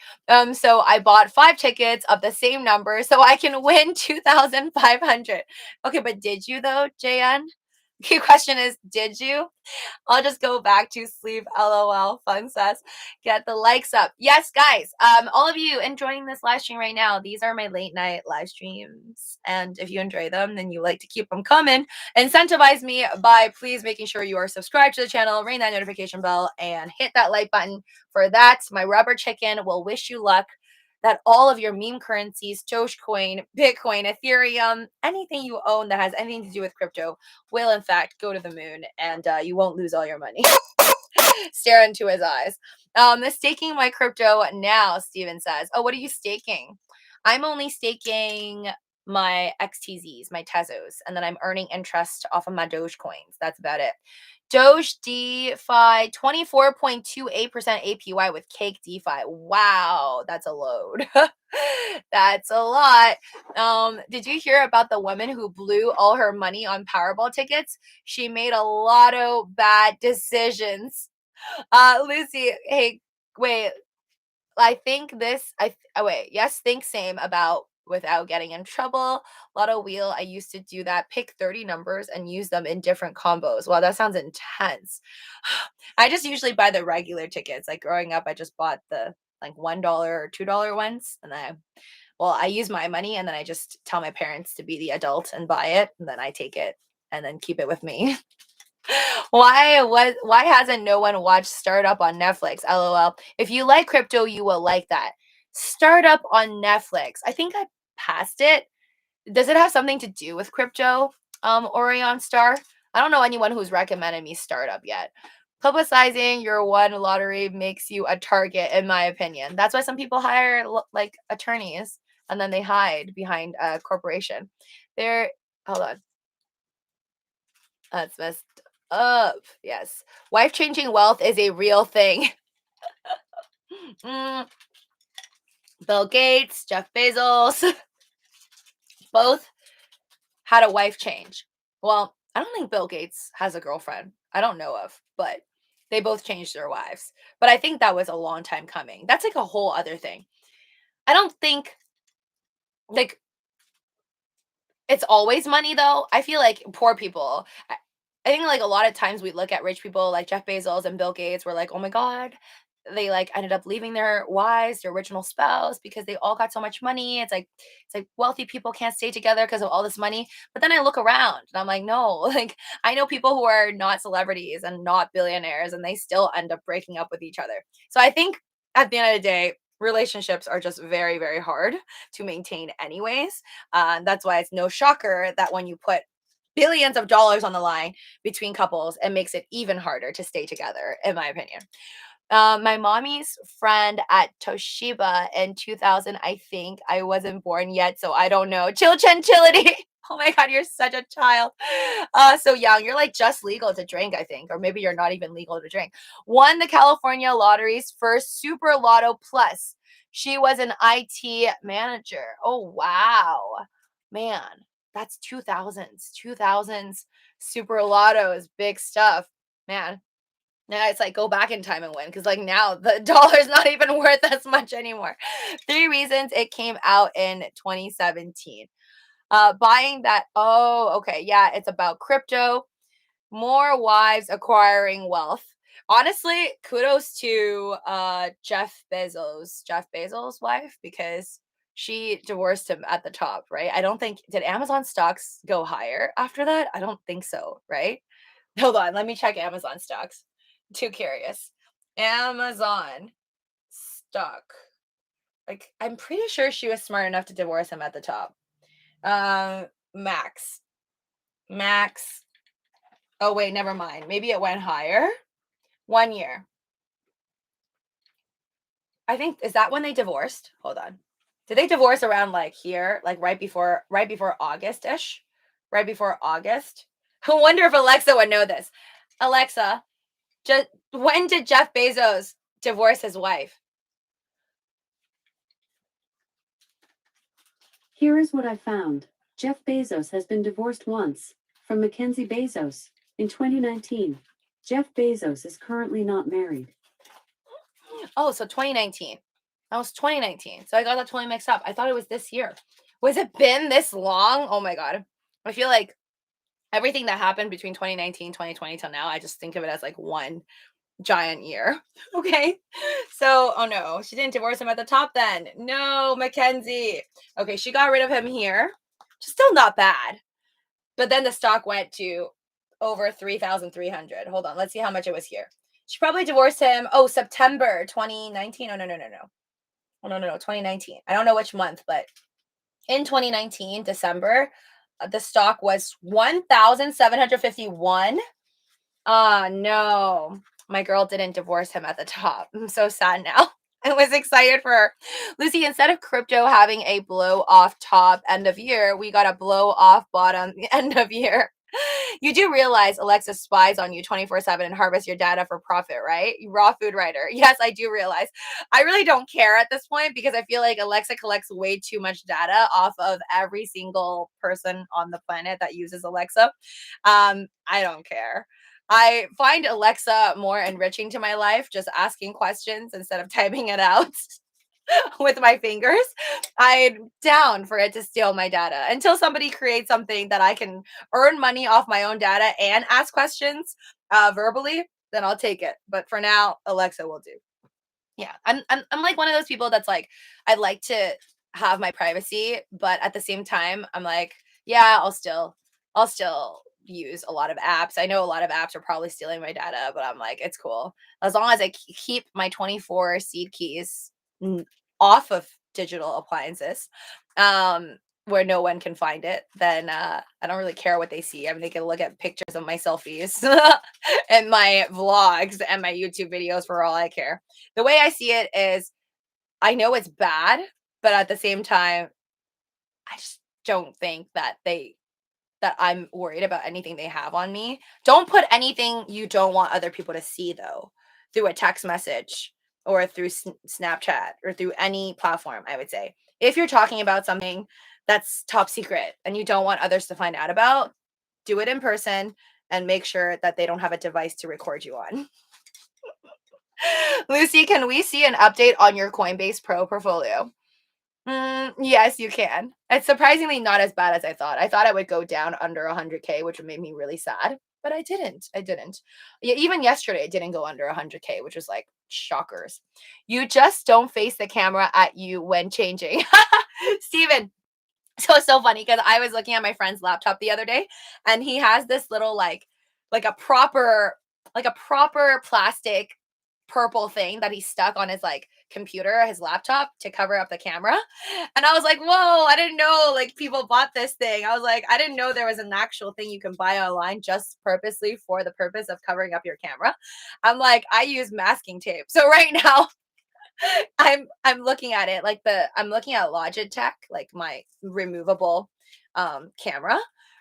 Speaker 1: So I bought 5 tickets of the same number so I can win 2,500. Okay, but did you though, JN? Okay, question is, did you? I'll just go back to sleep. LOL. Fun says, get the likes up. Yes, guys. All of you enjoying this live stream right now. These are my late night live streams, and if you enjoy them, then you like to keep them coming. Incentivize me by please making sure you are subscribed to the channel, ring that notification bell, and hit that like button. For that, my rubber chicken will wish you luck. That all of your meme currencies, Dogecoin, Bitcoin, Ethereum, anything you own that has anything to do with crypto will in fact go to the moon and you won't lose all your money. Stare into his eyes. Staking my crypto now, Steven says. Oh, what are you staking? I'm only staking my XTZs, my Tezos, and then I'm earning interest off of my Doge coins. That's about it. Doge DeFi 24.28% APY with Cake DeFi. Wow, that's a load. That's a lot. Did you hear about the woman who blew all her money on Powerball tickets? She made a lot of bad decisions. Lucy, hey, wait. I think this. Oh wait, yes, think same about without getting in trouble. Lotto wheel. I used to do that. Pick 30 numbers and use them in different combos. Wow, that sounds intense. I just usually buy the regular tickets. Like growing up, I just bought the like $1 or $2 ones, and I use my money and then I just tell my parents to be the adult and buy it, and then I take it and then keep it with me. Why hasn't no one watched Startup on Netflix? LOL. If you like crypto, you will like that. Startup on Netflix. I think I passed it. Does it have something to do with crypto? Orion Star? I don't know anyone who's recommended me Startup yet. Publicizing your one lottery makes you a target, in my opinion. That's why some people hire like attorneys and then they hide behind a corporation. Hold on. That's messed up. Yes. Wife changing wealth is a real thing. Mm, Bill Gates, Jeff Bezos, both had a wife change. Well, I don't think Bill Gates has a girlfriend. I don't know of, but they both changed their wives. But I think that was a long time coming. That's like a whole other thing. I don't think like it's always money though. I feel like poor people, I think like a lot of times we look at rich people like Jeff Bezos and Bill Gates, we're like, oh my God, they like ended up leaving their wives, their original spouse, because they all got so much money. It's like wealthy people can't stay together because of all this money. But then I look around and I'm like, no, like I know people who are not celebrities and not billionaires and they still end up breaking up with each other. So I think at the end of the day, relationships are just very, very hard to maintain anyways. That's why it's no shocker that when you put billions of dollars on the line between couples, it makes it even harder to stay together, in my opinion. My mommy's friend at Toshiba in 2000, I think. I wasn't born yet, so I don't know. Chill Chinchillity. Oh my God, you're such a child. So young. You're like just legal to drink, I think, or maybe you're not even legal to drink. Won the California Lottery's first Super Lotto Plus. She was an IT manager. Oh, wow. Man, that's 2000s. 2000s Super Lotto is big stuff. Man, now it's like go back in time and win because like now the dollar's not even worth as much anymore. Three reasons it came out in 2017. Buying that. Oh, okay. Yeah, it's about crypto. More wives acquiring wealth. Honestly, kudos to Jeff Bezos' wife because she divorced him at the top, right? I don't think did Amazon stocks go higher after that? I don't think so, right? Hold on, let me check Amazon stocks. Too curious. Amazon stock. Like, I'm pretty sure she was smart enough to divorce him at the top. Max. Max. Oh, wait, never mind. Maybe it went higher. 1 year. I think, is that when they divorced? Hold on. Did they divorce around like here, like right before August-ish? Right before August? I wonder if Alexa would know this. Alexa, when did Jeff Bezos divorce his wife?
Speaker 2: Here is what I found. Jeff Bezos has been divorced once, from Mackenzie Bezos, in 2019. Jeff Bezos is currently not married.
Speaker 1: Oh, so 2019. That was 2019. So I got that totally mixed up. I thought it was this year. Was it been this long? Oh my God. I feel like everything that happened between 2019, 2020 till now, I just think of it as like one giant year. Okay. So, oh no, she didn't divorce him at the top then. No, Mackenzie. Okay, she got rid of him here. Still not bad. But then the stock went to over 3,300. Hold on, let's see how much it was here. She probably divorced him. Oh, September 2019. Oh, no. Oh, no, 2019. I don't know which month, but in 2019, December, the stock was 1,751. No. My girl didn't divorce him at the top. I'm so sad now. I was excited for her. Lucy, instead of crypto having a blow off top end of year, we got a blow off bottom end of year. You do realize Alexa spies on you 24/7 and harvests your data for profit, right? You raw food writer. Yes, I do realize. I really don't care at this point because I feel like Alexa collects way too much data off of every single person on the planet that uses Alexa. I don't care. I find Alexa more enriching to my life, just asking questions instead of typing it out with my fingers. I'm down for it to steal my data until somebody creates something that I can earn money off my own data and ask questions verbally, then I'll take it. But for now, Alexa will do. Yeah, I'm like one of those people that's like, I'd like to have my privacy, but at the same time, I'm like, yeah, I'll still use a lot of apps. I know a lot of apps are probably stealing my data, but I'm like, it's cool as long as I keep my 24 seed keys off of digital appliances. Where no one can find it, then I don't really care what they see. I mean, they can look at pictures of my selfies and my vlogs and my YouTube videos for all I care. The way I see it is I know it's bad, but at the same time, I just don't think that I'm worried about anything they have on me. Don't put anything you don't want other people to see though, through a text message or through Snapchat or through any platform, I would say. If you're talking about something that's top secret and you don't want others to find out about, do it in person and make sure that they don't have a device to record you on. Lucy, can we see an update on your Coinbase Pro portfolio? Yes, you can. It's surprisingly not as bad as I thought. I thought it would go down under 100K, which would make me really sad, but I didn't. Yeah, even yesterday, it didn't go under 100K, which was like shockers. You just don't face the camera at you when changing. Steven, so it's so funny because I was looking at my friend's laptop the other day, and he has this little like a proper plastic purple thing that he stuck on his like computer, his laptop to cover up the camera. And I was like, whoa, I didn't know like people bought this thing. I was like, I didn't know there was an actual thing you can buy online just purposely for the purpose of covering up your camera. I'm like, I use masking tape. So right now I'm looking at it like I'm looking at Logitech, like my removable camera,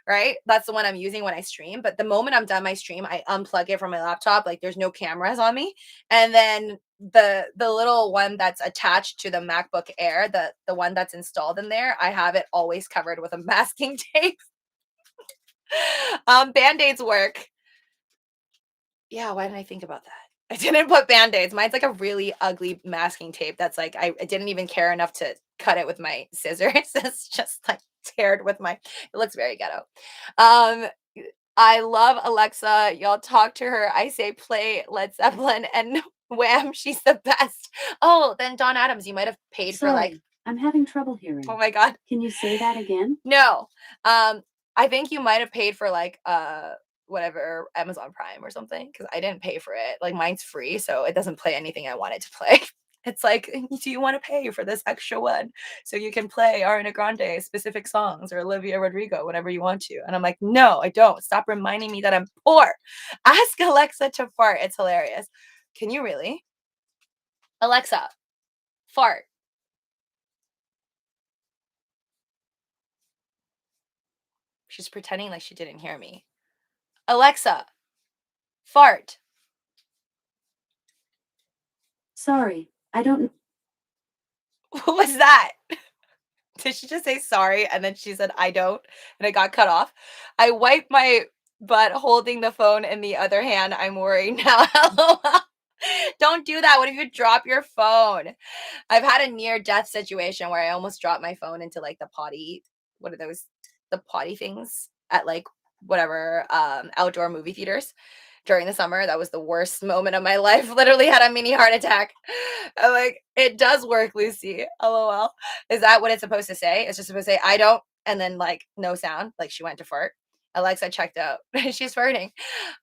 Speaker 1: right? That's the one I'm using when I stream. But the moment I'm done my stream, I unplug it from my laptop. Like there's no cameras on me. And then the little one that's attached to the MacBook Air, the one that's installed in there, I have it always covered with a masking tape. Band-aids work. Yeah, why didn't I think about that? I didn't put band-aids. Mine's like a really ugly masking tape that's like I didn't even care enough to cut it with my scissors. It's just like teared with my it looks very ghetto. Um I love Alexa. Y'all talk to her. I say play Led Zeppelin and wham, she's the best. Oh, then Don Adams, you might have paid for like
Speaker 2: Sorry, I'm having trouble hearing.
Speaker 1: oh my god.
Speaker 2: Can you say that again?
Speaker 1: No. I think you might have paid for like whatever Amazon Prime or something because I didn't pay for it. Like mine's free, so it doesn't play anything I want it to play. It's like, do you want to pay for this extra one so you can play Ariana Grande specific songs or Olivia Rodrigo whenever you want to? And I'm like, no, I don't. Stop reminding me that I'm poor. Ask Alexa to fart. It's hilarious. Can you really? Alexa, fart. She's pretending like she didn't hear me. Alexa, fart.
Speaker 2: Sorry, I don't.
Speaker 1: What was that? Did she just say sorry and then she said I don't and it got cut off? I wiped my butt holding the phone in the other hand. I'm worried now. LOL. Don't do that. What if you drop your phone? I've had a near death situation where I almost dropped my phone into like the potty. What are those? The potty things at like whatever outdoor movie theaters during the summer. That was the worst moment of my life. Literally had a mini heart attack. I'm like, it does work, Lucy. LOL. Is that what it's supposed to say? It's just supposed to say, I don't, and then like no sound, like she went to fart. Alexa checked out. She's farting.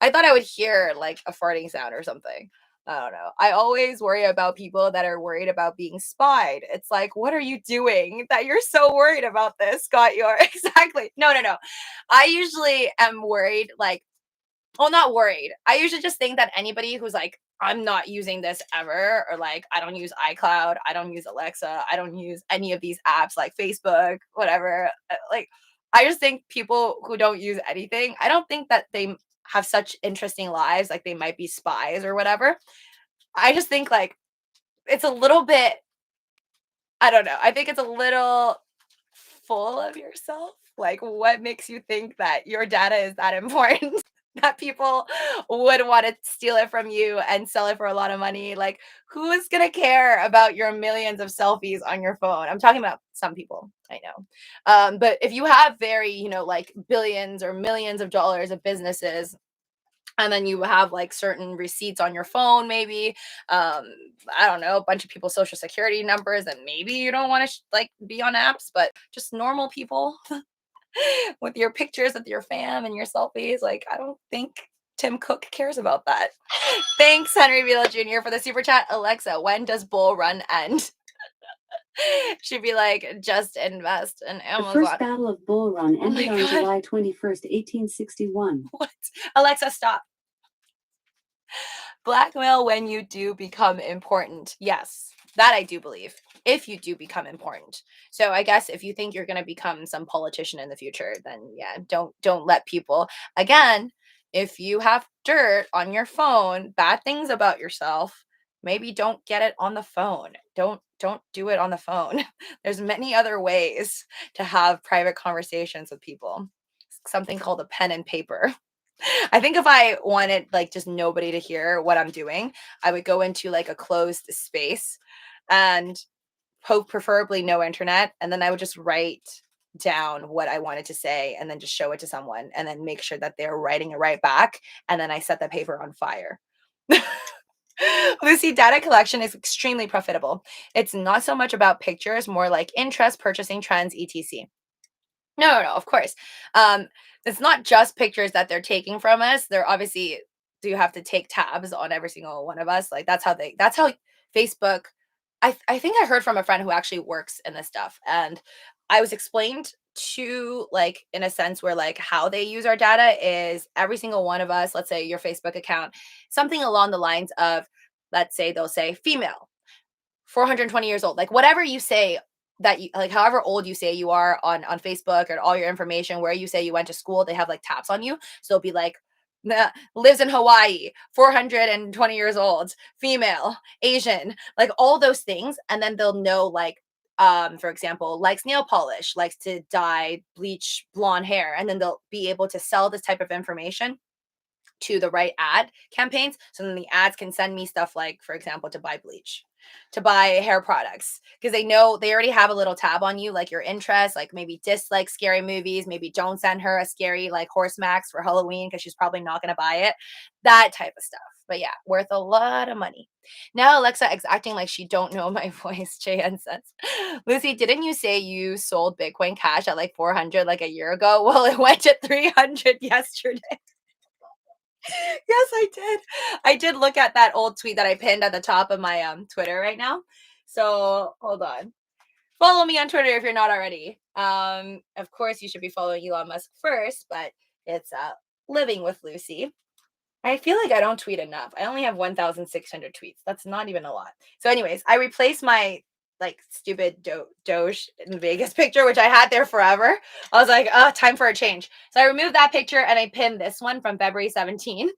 Speaker 1: I thought I would hear like a farting sound or something. I don't know. I always worry about people that are worried about being spied. It's like, what are you doing that you're so worried about this, Scott? You're exactly. No, no, no. I usually am worried, like, well, not worried. I usually just think that anybody who's like, I'm not using this ever, or like, I don't use iCloud, I don't use Alexa, I don't use any of these apps like Facebook, whatever. Like, I just think people who don't use anything, I don't think that they have such interesting lives, like they might be spies or whatever. I just think like it's a little bit, I don't know. I think it's a little full of yourself. Like, what makes you think that your data is that important that people would want to steal it from you and sell it for a lot of money? Like, who is going to care about your millions of selfies on your phone? I'm talking about some people, I know. But if you have very, like billions or millions of dollars of businesses, and then you have like certain receipts on your phone, maybe I don't know, a bunch of people's social security numbers, and maybe you don't want to like be on apps, but just normal people with your pictures with your fam and your selfies, like I don't think Tim Cook cares about that. Thanks, Henry Vila Jr. for the super chat. Alexa, when does Bull Run end? She'd be like, just invest in Amazon.
Speaker 2: The first battle of Bull Run ended on July 21st, 1861.
Speaker 1: What? Alexa, stop. Blackmail when you do become important. Yes, that I do believe. If you do become important. So I guess if you think you're going to become some politician in the future, then yeah, don't let people. Again, if you have dirt on your phone, bad things about yourself, maybe don't get it on the phone. Don't do it on the phone. There's many other ways to have private conversations with people. Something called a pen and paper. I think if I wanted like just nobody to hear what I'm doing, I would go into like a closed space and preferably no internet, and then I would just write down what I wanted to say and then just show it to someone and then make sure that they're writing it right back, and then I set the paper on fire. Lucy, data collection is extremely profitable. It's not so much about pictures, more like interest, purchasing trends, etc. No, of course. It's not just pictures that they're taking from us. They're obviously do you have to take tabs on every single one of us? Like that's how Facebook. I think I heard from a friend who actually works in this stuff, and I was explained to like in a sense where like how they use our data is every single one of us. Let's say your Facebook account, something along the lines of, let's say they'll say female 420 years old, like whatever you say, that you like, however old you say you are on Facebook, or all your information, where you say you went to school, they have like tabs on you. So it'll be like, lives in Hawaii, 420 years old, female, Asian, like all those things. And then they'll know like, for example, likes nail polish, likes to dye, bleach blonde hair. And then they'll be able to sell this type of information to the right ad campaigns. So then the ads can send me stuff like, for example, to buy bleach, to buy hair products, because they know they already have a little tab on you, like your interests, like maybe dislike scary movies, maybe don't send her a scary like horse max for Halloween because she's probably not going to buy it, that type of stuff. But yeah, worth a lot of money. Now Alexa is acting like she don't know my voice. JN says, Lucy, didn't you say you sold Bitcoin Cash at like 400 like a year ago? Well, it went to 300 yesterday. Yes, I did. I did look at that old tweet that I pinned at the top of my Twitter right now. So hold on. Follow me on Twitter if you're not already. Of course you should be following Elon Musk first, but it's Living with Lucy. I feel like I don't tweet enough. I only have 1,600 tweets. That's not even a lot. So, anyways, I replaced my like stupid Doge in Vegas picture, which I had there forever. I was like, oh, time for a change. So I removed that picture and I pinned this one from February 17.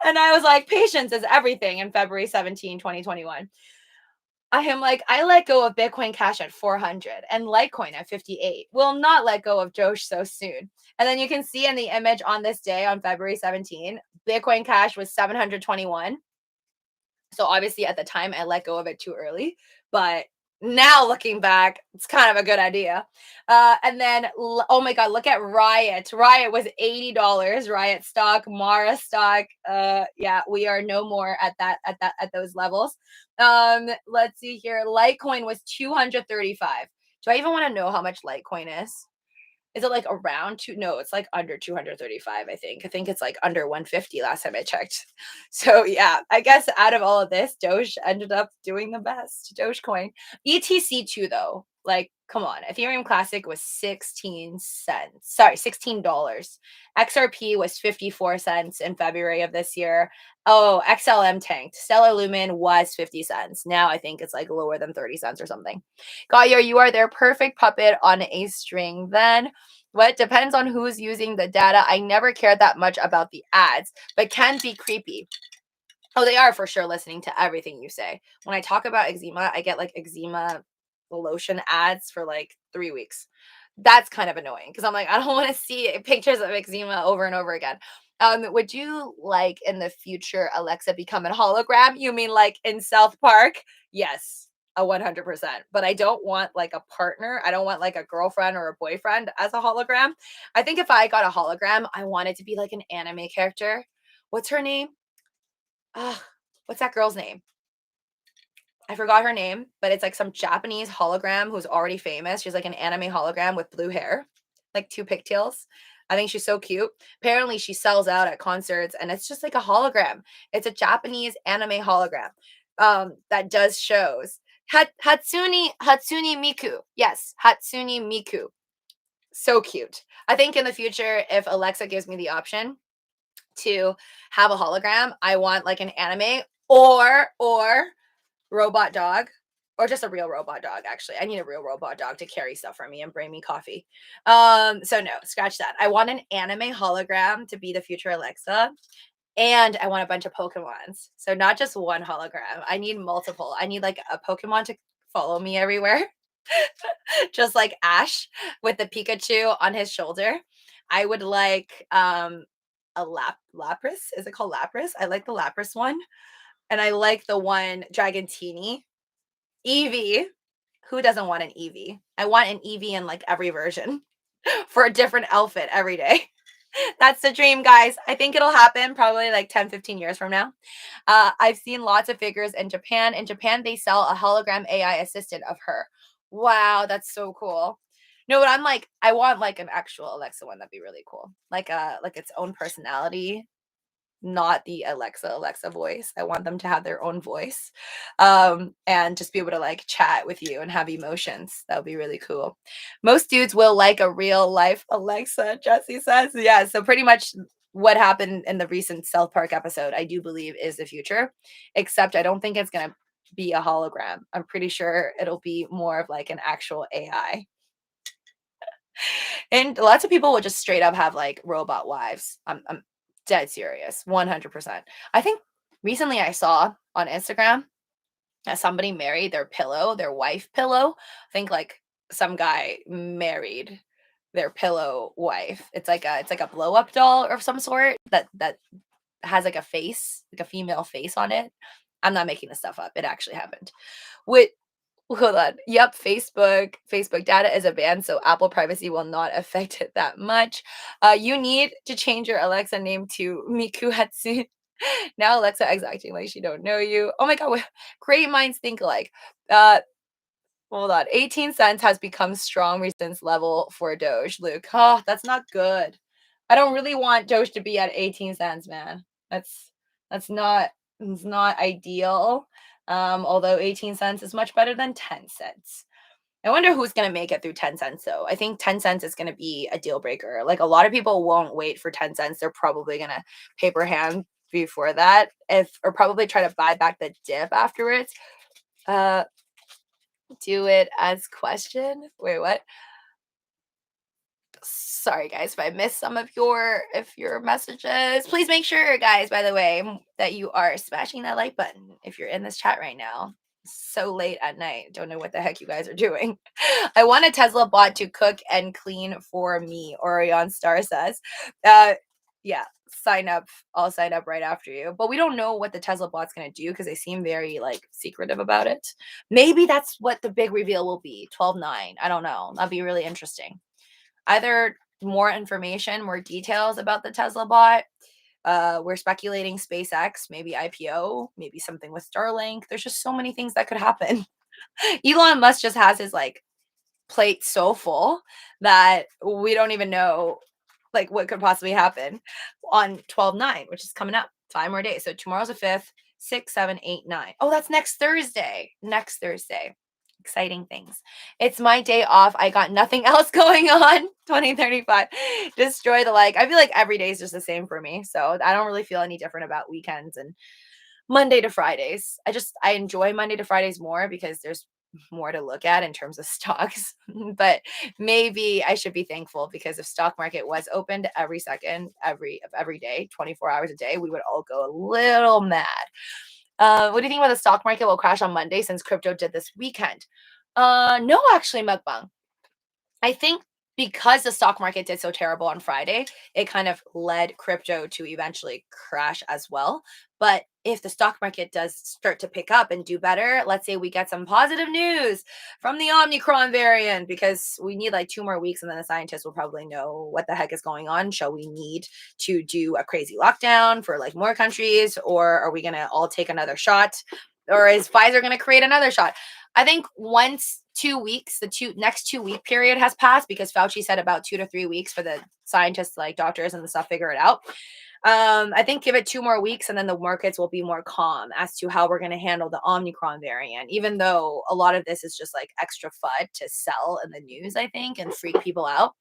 Speaker 1: And I was like, patience is everything in February 17, 2021. I am like, I let go of Bitcoin Cash at 400 and Litecoin at 58. Will not let go of Doge so soon. And then you can see in the image on this day on February 17, Bitcoin Cash was 721. So obviously at the time I let go of it too early, but now looking back, it's kind of a good idea. And then oh my god, look at Riot. Riot was $80. Riot stock, Mara stock. Yeah, we are no more at those levels. Let's see here. Litecoin was 235. Do I even want to know how much Litecoin is? Is it like around two? No, it's like under 235, I think. I think it's like under 150 last time I checked. So yeah, I guess out of all of this, Doge ended up doing the best. Dogecoin. ETC too, though. Like, come on. Ethereum Classic was 16 cents. Sorry, $16. XRP was 54 cents in February of this year. Oh, XLM tanked. Stellar Lumen was 50 cents. Now I think it's like lower than 30 cents or something. Gaia, you are their perfect puppet on a string. Then what depends on who's using the data. I never cared that much about the ads, but can be creepy. Oh, they are for sure listening to everything you say. When I talk about eczema, I get like eczema lotion ads for like 3 weeks. That's kind of annoying because I'm like, I don't want to see pictures of eczema over and over again. Would you like in the future Alexa become a hologram? You mean like in South Park? Yes, 100%. But I don't want like a partner. I don't want like a girlfriend or a boyfriend as a hologram. I think if I got a hologram, I want it to be like an anime character. What's her name? What's that girl's name? I forgot her name, but it's like some Japanese hologram who's already famous. She's like an anime hologram with blue hair, like two pigtails. I think she's so cute. Apparently, she sells out at concerts, and it's just like a hologram. It's a Japanese anime hologram that does shows. Hatsune Miku. Yes, Hatsune Miku. So cute. I think in the future, if Alexa gives me the option to have a hologram, I want like an anime or robot dog, or just a real robot dog. Actually, I need a real robot dog to carry stuff for me and bring me coffee. So no, scratch that. I want an anime hologram to be the future Alexa, and I want a bunch of Pokemons. So not just one hologram. I need multiple. I need like a Pokemon to follow me everywhere. Just like Ash with the Pikachu on his shoulder. I would like a Lapras. Is it called Lapras? I like the Lapras one. And I like the one Dragantini. Eevee. Who doesn't want an Eevee? I want an Eevee in like every version for a different outfit every day. That's the dream, guys. I think it'll happen probably like 10, 15 years from now. I've seen lots of figures in Japan. In Japan, they sell a hologram AI assistant of her. Wow, that's so cool. No, but I'm like, I want like an actual Alexa one. That'd be really cool. Like its own personality. not the Alexa voice. I want them to have their own voice, and just be able to like chat with you and have emotions. That would be really cool. Most dudes will like a real life Alexa, Jesse says. Yeah, so pretty much what happened in the recent South Park episode, I do believe is the future, except I don't think it's going to be a hologram. I'm pretty sure it'll be more of like an actual AI. And lots of people will just straight up have like robot wives. I'm dead serious, 100%. I think recently I saw on Instagram that somebody married their pillow, their wife pillow. I think like some guy married their pillow wife. It's like a blow up doll of some sort that has like a face, like a female face on it. I'm not making this stuff up. It actually happened. With Hold on. Yep, Facebook data is a ban, so Apple privacy will not affect it that much. You need to change your Alexa name to Miku Hatsune. Now Alexa is acting like she don't know you. Oh my god, great minds think alike. Uh, Hold on. 18 cents has become strong resistance level for Doge, Luke. Oh, that's not good. I don't really want Doge to be at 18 cents, man. That's not it's not ideal. Although 18 cents is much better than 10 cents. I wonder who's going to make it through 10 cents though. I think 10 cents is going to be a deal breaker. Like a lot of people won't wait for 10 cents. They're probably going to paper hand before that, if or probably try to buy back the dip afterwards. Uh do it as question. Wait, what? Sorry guys if I missed some of your messages. Please make sure, guys, by the way, that you are smashing that like button if you're in this chat right now. So late at night. Don't know what the heck you guys are doing. I want a Tesla bot to cook and clean for me, Orion Star says. Yeah, sign up. I'll sign up right after you. But we don't know what the Tesla bot's gonna do because they seem very like secretive about it. Maybe that's what the big reveal will be. 12/9. I don't know. That'd be really interesting. Either more information, more details about the Tesla bot. We're speculating SpaceX, maybe IPO, maybe something with Starlink. There's just so many things that could happen. Elon Musk just has his like plate so full that we don't even know like what could possibly happen on 12/9, which is coming up 5 more days. So tomorrow's the 5th, 6, 7, 8, 9. Oh, that's next Thursday. Next Thursday. Exciting things. It's my day off. I got nothing else going on. 2035. Destroy the like. I feel like every day is just the same for me. So I don't really feel any different about weekends and Monday to Fridays. I enjoy Monday to Fridays more because there's more to look at in terms of stocks. But maybe I should be thankful because if stock market was opened every second, every day, 24 hours a day, we would all go a little mad. What do you think about the stock market will crash on Monday since crypto did this weekend? No, actually, Mukbang. I think because the stock market did so terrible on Friday, it kind of led crypto to eventually crash as well. But if the stock market does start to pick up and do better, let's say we get some positive news from the Omicron variant, because we need like 2 more weeks and then the scientists will probably know what the heck is going on. Shall we need to do a crazy lockdown for like more countries, or are we going to all take another shot? Or is Pfizer going to create another shot? I think once 2 weeks, the next 2 week period has passed, because Fauci said about 2 to 3 weeks for the scientists, like doctors and the stuff, figure it out. I think give it 2 more weeks and then the markets will be more calm as to how we're going to handle the Omicron variant, even though a lot of this is just like extra FUD to sell in the news, I think, and freak people out.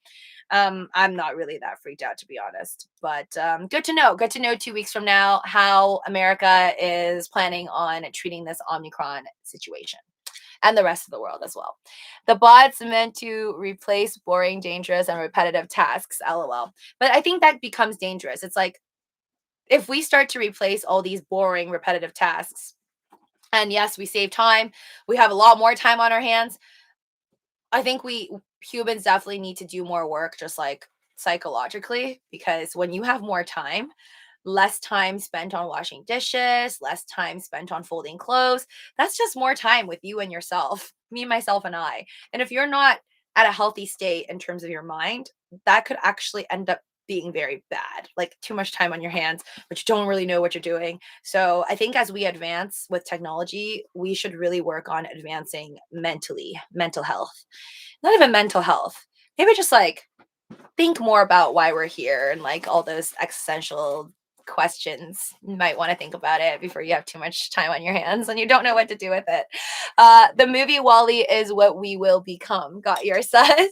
Speaker 1: I'm not really that freaked out, to be honest, but good to know. Good to know 2 weeks from now how America is planning on treating this Omicron situation and the rest of the world as well. The bot's meant to replace boring, dangerous, and repetitive tasks, lol. But I think that becomes dangerous. It's like if we start to replace all these boring, repetitive tasks, and yes, we save time, we have a lot more time on our hands. I think we humans definitely need to do more work, just like psychologically, because when you have more time, less time spent on washing dishes, less time spent on folding clothes, that's just more time with you and yourself, me, myself, and I. And if you're not at a healthy state in terms of your mind, that could actually end up being very bad, like too much time on your hands, but you don't really know what you're doing. So I think as we advance with technology, we should really work on advancing mental health. Not even mental health. Maybe just like think more about why we're here and like all those existential questions. You might want to think about it before you have too much time on your hands and you don't know what to do with it. The movie Wall-E is what we will become. Got your says.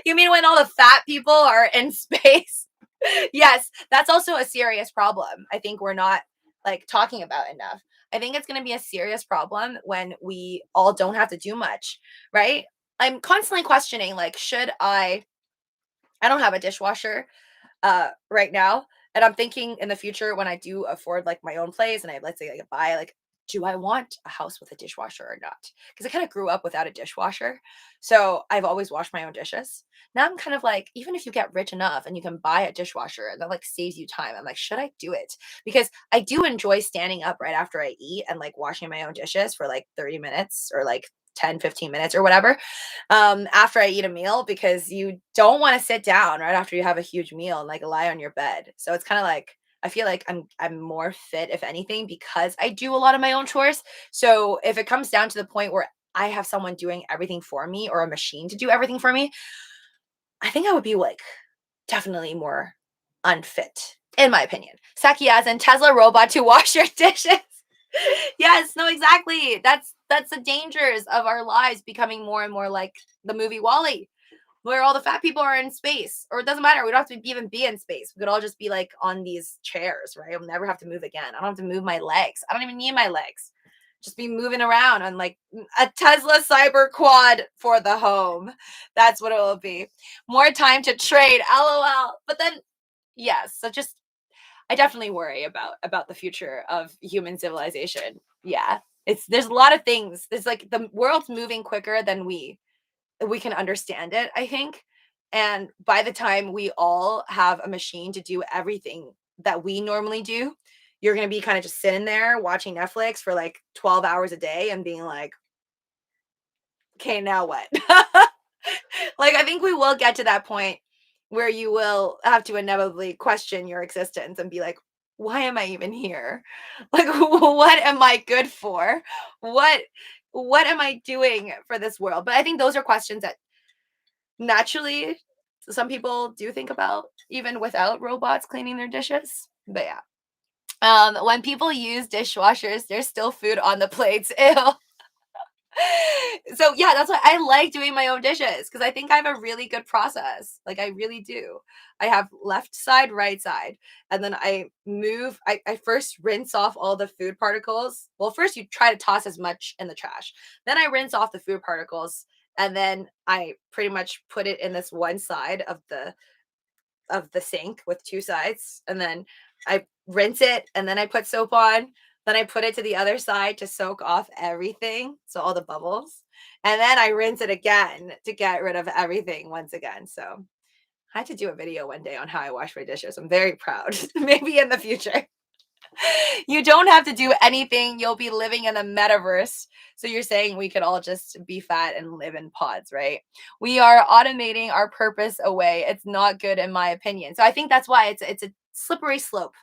Speaker 1: You mean when all the fat people are in space? Yes, that's also a serious problem. I think we're not like talking about enough. I think it's going to be a serious problem when we all don't have to do much, right? I'm constantly questioning like should I don't have a dishwasher right now, and I'm thinking in the future when I do afford like my own place and I let's say I buy like do I want a house with a dishwasher or not? Because I kind of grew up without a dishwasher. So I've always washed my own dishes. Now I'm kind of like, even if you get rich enough and you can buy a dishwasher and that like saves you time, I'm like, should I do it? Because I do enjoy standing up right after I eat and like washing my own dishes for like 30 minutes or like 10, 15 minutes or whatever after I eat a meal because you don't want to sit down right after you have a huge meal and like lie on your bed. So it's kind of like I feel like I'm more fit if anything because I do a lot of my own chores. So if it comes down to the point where I have someone doing everything for me or a machine to do everything for me, I think I would be like definitely more unfit in my opinion. Saki as in Tesla robot to wash your dishes. Yes, no, exactly. That's the dangers of our lives becoming more and more like the movie Wall-E, where all the fat people are in space. Or it doesn't matter. We don't have to even be in space. We could all just be like on these chairs, right? I'll never have to move again. I don't have to move my legs. I don't even need my legs. Just be moving around on like a Tesla cyber quad for the home. That's what it will be. More time to trade. LOL. But then yes, so just I definitely worry about the future of human civilization. Yeah. There's a lot of things. There's like the world's moving quicker than we can understand it, I think. And by the time we all have a machine to do everything that we normally do, you're going to be kind of just sitting there watching Netflix for like 12 hours a day and being like, okay, now what? Like, I think we will get to that point where you will have to inevitably question your existence and be like, why am I even here? Like, what am I good for? What what am I doing for this world? But I think those are questions that naturally some people do think about even without robots cleaning their dishes. But yeah. When people use dishwashers, there's still food on the plates. Ew. So yeah, that's why I like doing my own dishes because I think I have a really good process. Like I really do. I have left side, right side, and then I first rinse off all the food particles. Well, first you try to toss as much in the trash. Then I rinse off the food particles, and then I pretty much put it in this one side of the sink with two sides, and then I rinse it, and then I put soap on. Then I put it to the other side to soak off everything, so all the bubbles. And then I rinse it again to get rid of everything once again. So I had to do a video one day on how I wash my dishes. I'm very proud. Maybe in the future. You don't have to do anything. You'll be living in a metaverse. So you're saying we could all just be fat and live in pods, right? We are automating our purpose away. It's not good in my opinion. So I think that's why it's a slippery slope.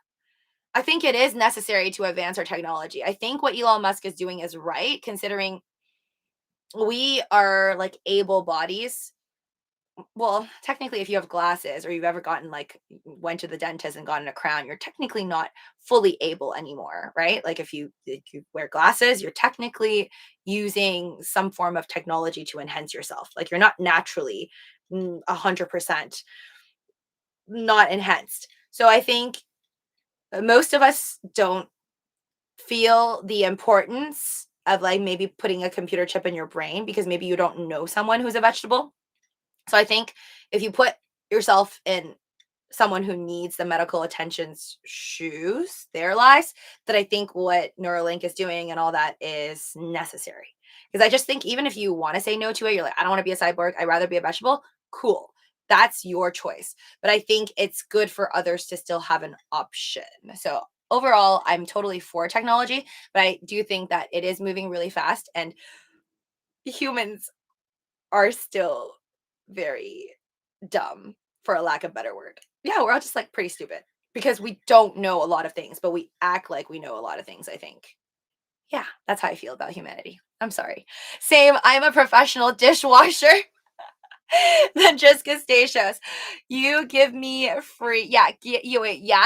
Speaker 1: I think it is necessary to advance our technology. I think what Elon Musk is doing is right, considering we are like able bodies. Well, technically, if you have glasses or you've ever gotten like went to the dentist and gotten a crown, you're technically not fully able anymore, right? Like if you wear glasses, you're technically using some form of technology to enhance yourself. Like you're not naturally 100% not enhanced. So I think most of us don't feel the importance of like maybe putting a computer chip in your brain because maybe you don't know someone who's a vegetable. So I think if you put yourself in someone who needs the medical attention's shoes, their lives, that I think what Neuralink is doing and all that is necessary. Because I just think even if you want to say no to it, you're like, I don't want to be a cyborg, I'd rather be a vegetable. Cool. That's your choice. But I think it's good for others to still have an option. So overall, I'm totally for technology, but I do think that it is moving really fast and humans are still very dumb, for a lack of better word. Yeah, we're all just like pretty stupid because we don't know a lot of things, but we act like we know a lot of things, I think. Yeah, that's how I feel about humanity. I'm sorry. Same, I'm a professional dishwasher. The just Gustatious. You give me free, yeah,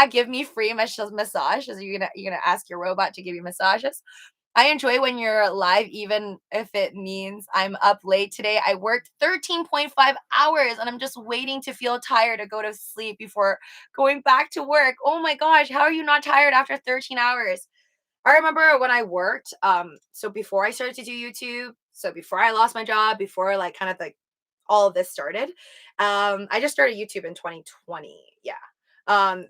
Speaker 1: give me free massage. So you're gonna ask your robot to give you massages. I enjoy when you're live, even if it means I'm up late today. I worked 13.5 hours and I'm just waiting to feel tired to go to sleep before going back to work. Oh my gosh, how are you not tired after 13 hours? I remember when I worked, so before I started to do YouTube, so before I lost my job, before like kind of like all of this started, I just started YouTube in 2020. Yeah.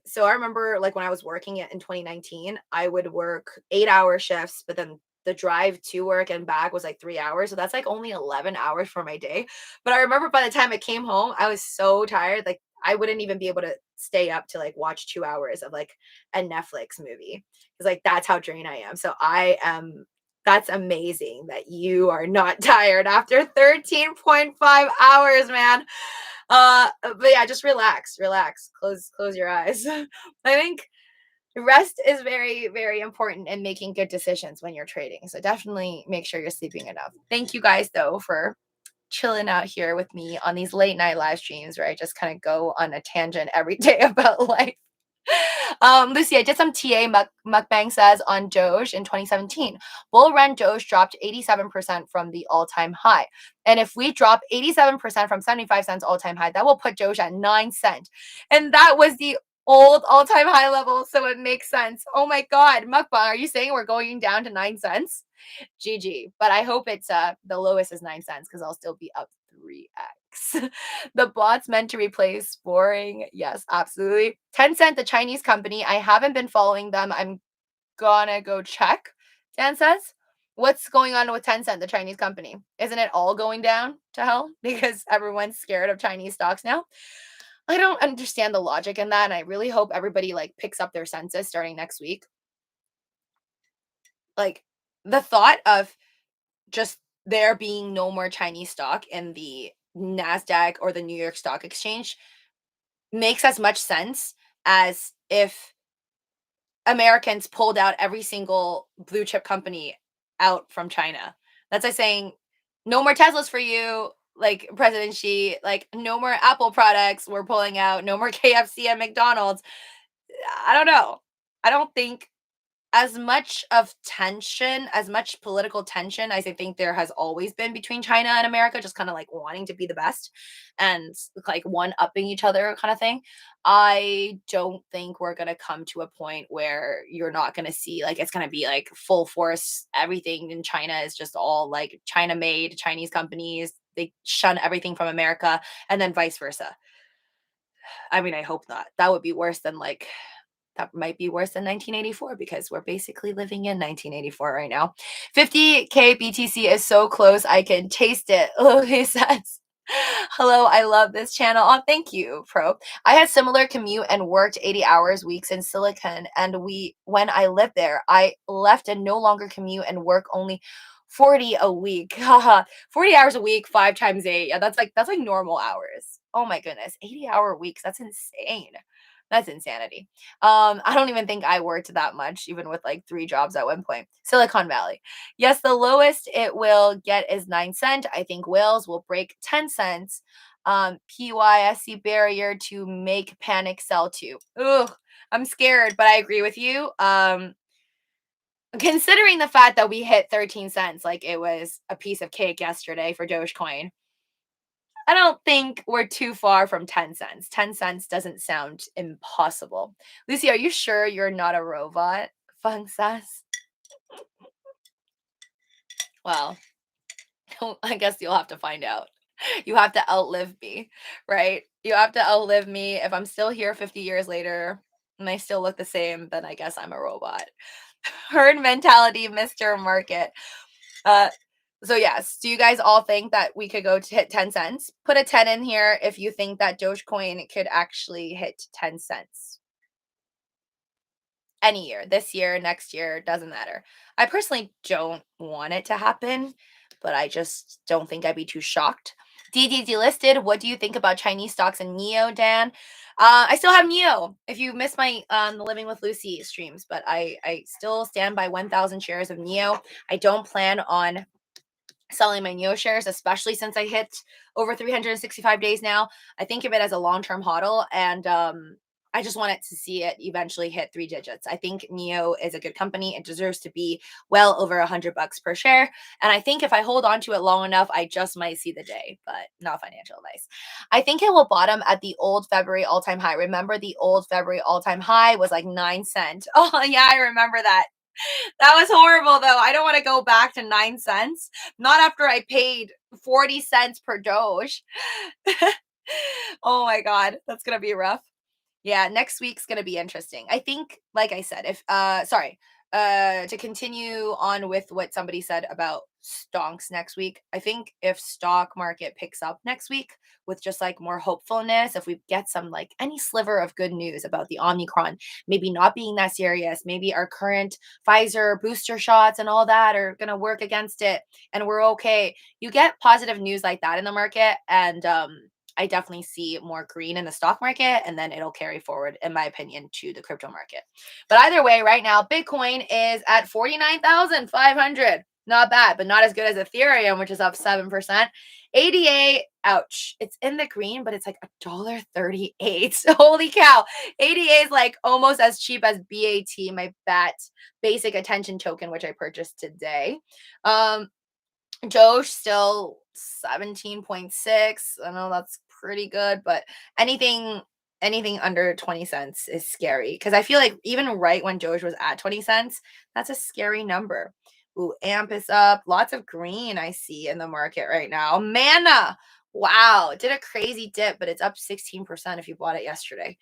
Speaker 1: So I remember like when I was working it in 2019, I would work 8-hour shifts, but then the drive to work and back was like 3 hours. So that's like only 11 hours for my day. But I remember by the time I came home, I was so tired. Like I wouldn't even be able to stay up to like watch 2 hours of like a Netflix movie. Cause like that's how drained I am. So that's amazing that you are not tired after 13.5 hours, man. But yeah, just relax, close your eyes. I think rest is very, very important in making good decisions when you're trading. So definitely make sure you're sleeping enough. Thank you guys though for chilling out here with me on these late night live streams where I just kind of go on a tangent every day about life. Lucy, I did some TA mukbang says on Doge in 2017. Bull run Doge dropped 87% from the all-time high. And if we drop 87% from 75 cents all-time high, that will put Doge at 9 cents. And that was the old all-time high level, so it makes sense. Oh my god, mukbang, are you saying we're going down to 9 cents? GG. But I hope it's the lowest is 9 cents because I'll still be up 3x. The bot's meant to replace boring. Yes, absolutely. Tencent, the Chinese company. I haven't been following them. I'm gonna go check. Dan says, what's going on with Tencent, the Chinese company? Isn't it all going down to hell because everyone's scared of Chinese stocks now? I don't understand the logic in that, and I really hope everybody like picks up their senses starting next week. Like the thought of just there being no more Chinese stock in the NASDAQ or the New York Stock Exchange makes as much sense as if Americans pulled out every single blue chip company out from China. That's like saying, no more Teslas for you, like President Xi, like no more Apple products we're pulling out, no more KFC and McDonald's. I don't know. I don't think as much of tension, as much political tension as I think there has always been between China and America, just kind of like wanting to be the best and like one upping each other kind of thing. I don't think we're going to come to a point where you're not going to see like it's going to be like full force. Everything in China is just all like China made, Chinese companies. They shun everything from America and then vice versa. I mean, I hope not. That would be worse than like that might be worse than 1984 because we're basically living in 1984 right now. 50K BTC is so close. I can taste it. Oh, he says. Hello, I love this channel. Oh, thank you, Pro. I had similar commute and worked 80 hours weeks in Silicon. And when I lived there, I left and no longer commute and work only 40 a week. Haha. 40 hours a week, 5 times 8. Yeah, that's like normal hours. Oh my goodness. 80-hour weeks. That's insane. That's insanity. I don't even think I worked that much, even with like 3 jobs at one point. Silicon Valley. Yes, the lowest it will get is 9 cents. I think whales will break 10 cents. PYSC barrier to make panic sell to. Ugh, I'm scared, but I agree with you. Considering the fact that we hit 13 cents like it was a piece of cake yesterday for Dogecoin, I don't think we're too far from 10 cents. 10 cents doesn't sound impossible. Lucy, are you sure you're not a robot? Fun says. Well, I guess you'll have to find out. You have to outlive me, right? You have to outlive me. If I'm still here 50 years later and I still look the same, then I guess I'm a robot. Herd mentality, Mr. Market. So yes, do you guys all think that we could go to hit 10 cents? Put a 10 in here if you think that Dogecoin could actually hit 10 cents. Any year, this year, next year, doesn't matter. I personally don't want it to happen, but I just don't think I'd be too shocked. DDD listed, what do you think about Chinese stocks and Neo, Dan? I still have Neo. If you missed my the Living with Lucy streams, but I still stand by 1,000 shares of Neo. I don't plan on selling my NEO shares, especially since I hit over 365 days now. I think of it as a long-term hodl, and I just wanted to see it eventually hit 3 digits. I think NEO is a good company. It deserves to be well over $100 per share. And I think if I hold on to it long enough, I just might see the day, but not financial advice. I think it will bottom at the old February all-time high. Remember, the old February all-time high was like 9 cents. Oh yeah, I remember that. That was horrible though. I don't want to go back to 9 cents. Not after I paid 40 cents per Doge. Oh my God. That's going to be rough. Yeah, next week's gonna be interesting. I think, like I said, if to continue on with what somebody said about stonks next week, I think if stock market picks up next week with just like more hopefulness, if we get some like any sliver of good news about the Omicron, maybe not being that serious, maybe our current Pfizer booster shots and all that are gonna work against it and we're okay. You get positive news like that in the market, and I definitely see more green in the stock market, and then it'll carry forward, in my opinion, to the crypto market. But either way, right now, Bitcoin is at 49,500. Not bad, but not as good as Ethereum, which is up 7%. ADA, ouch. It's in the green, but it's like $1.38. Holy cow. ADA is like almost as cheap as BAT, my BAT basic attention token, which I purchased today. Doge still 17.6. I know that's pretty good, but anything under 20 cents is scary because I feel like even right when Doge was at 20 cents, that's a scary number. Ooh, AMP is up. Lots of green I see in the market right now. Mana. Wow, it did a crazy dip, but it's up 16% if you bought it yesterday.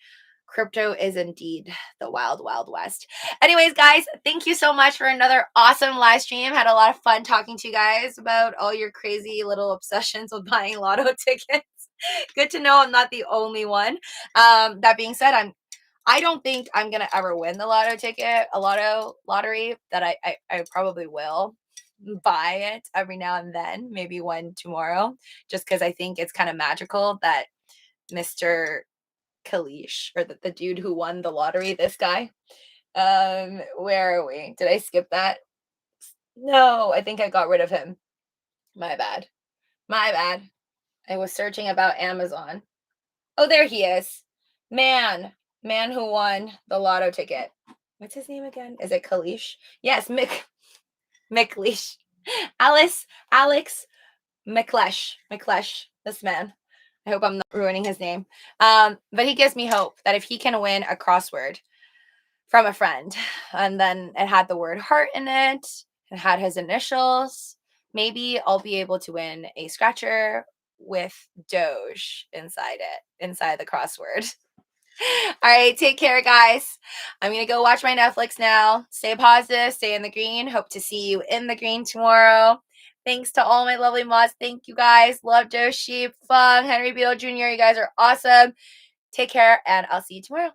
Speaker 1: Crypto is indeed the wild, wild west. Anyways, guys, thank you so much for another awesome live stream. Had a lot of fun talking to you guys about all your crazy little obsessions with buying lotto tickets. Good to know I'm not the only one. That being said, I don't think I'm gonna ever win the lottery. That I probably will buy it every now and then, maybe one tomorrow, just because I think it's kind of magical that Mr. Kalish, or the dude who won the lottery, this guy. Where are we? Did I skip that? No, I think I got rid of him. My bad. My bad. I was searching about Amazon. Oh, there he is. Man who won the lotto ticket. What's his name again? Is it Kalish? Yes, McLeish. Alex McLeish. This man. I hope I'm not ruining his name. But he gives me hope that if he can win a crossword from a friend, and then it had the word heart in it, it had his initials, maybe I'll be able to win a scratcher with Doge inside the crossword. All right, take care, guys. I'm going to go watch my Netflix now. Stay positive, stay in the green. Hope to see you in the green tomorrow. Thanks to all my lovely mods. Thank you, guys. Love Joe Sheep, Fung, Henry Beadle Jr. You guys are awesome. Take care, and I'll see you tomorrow.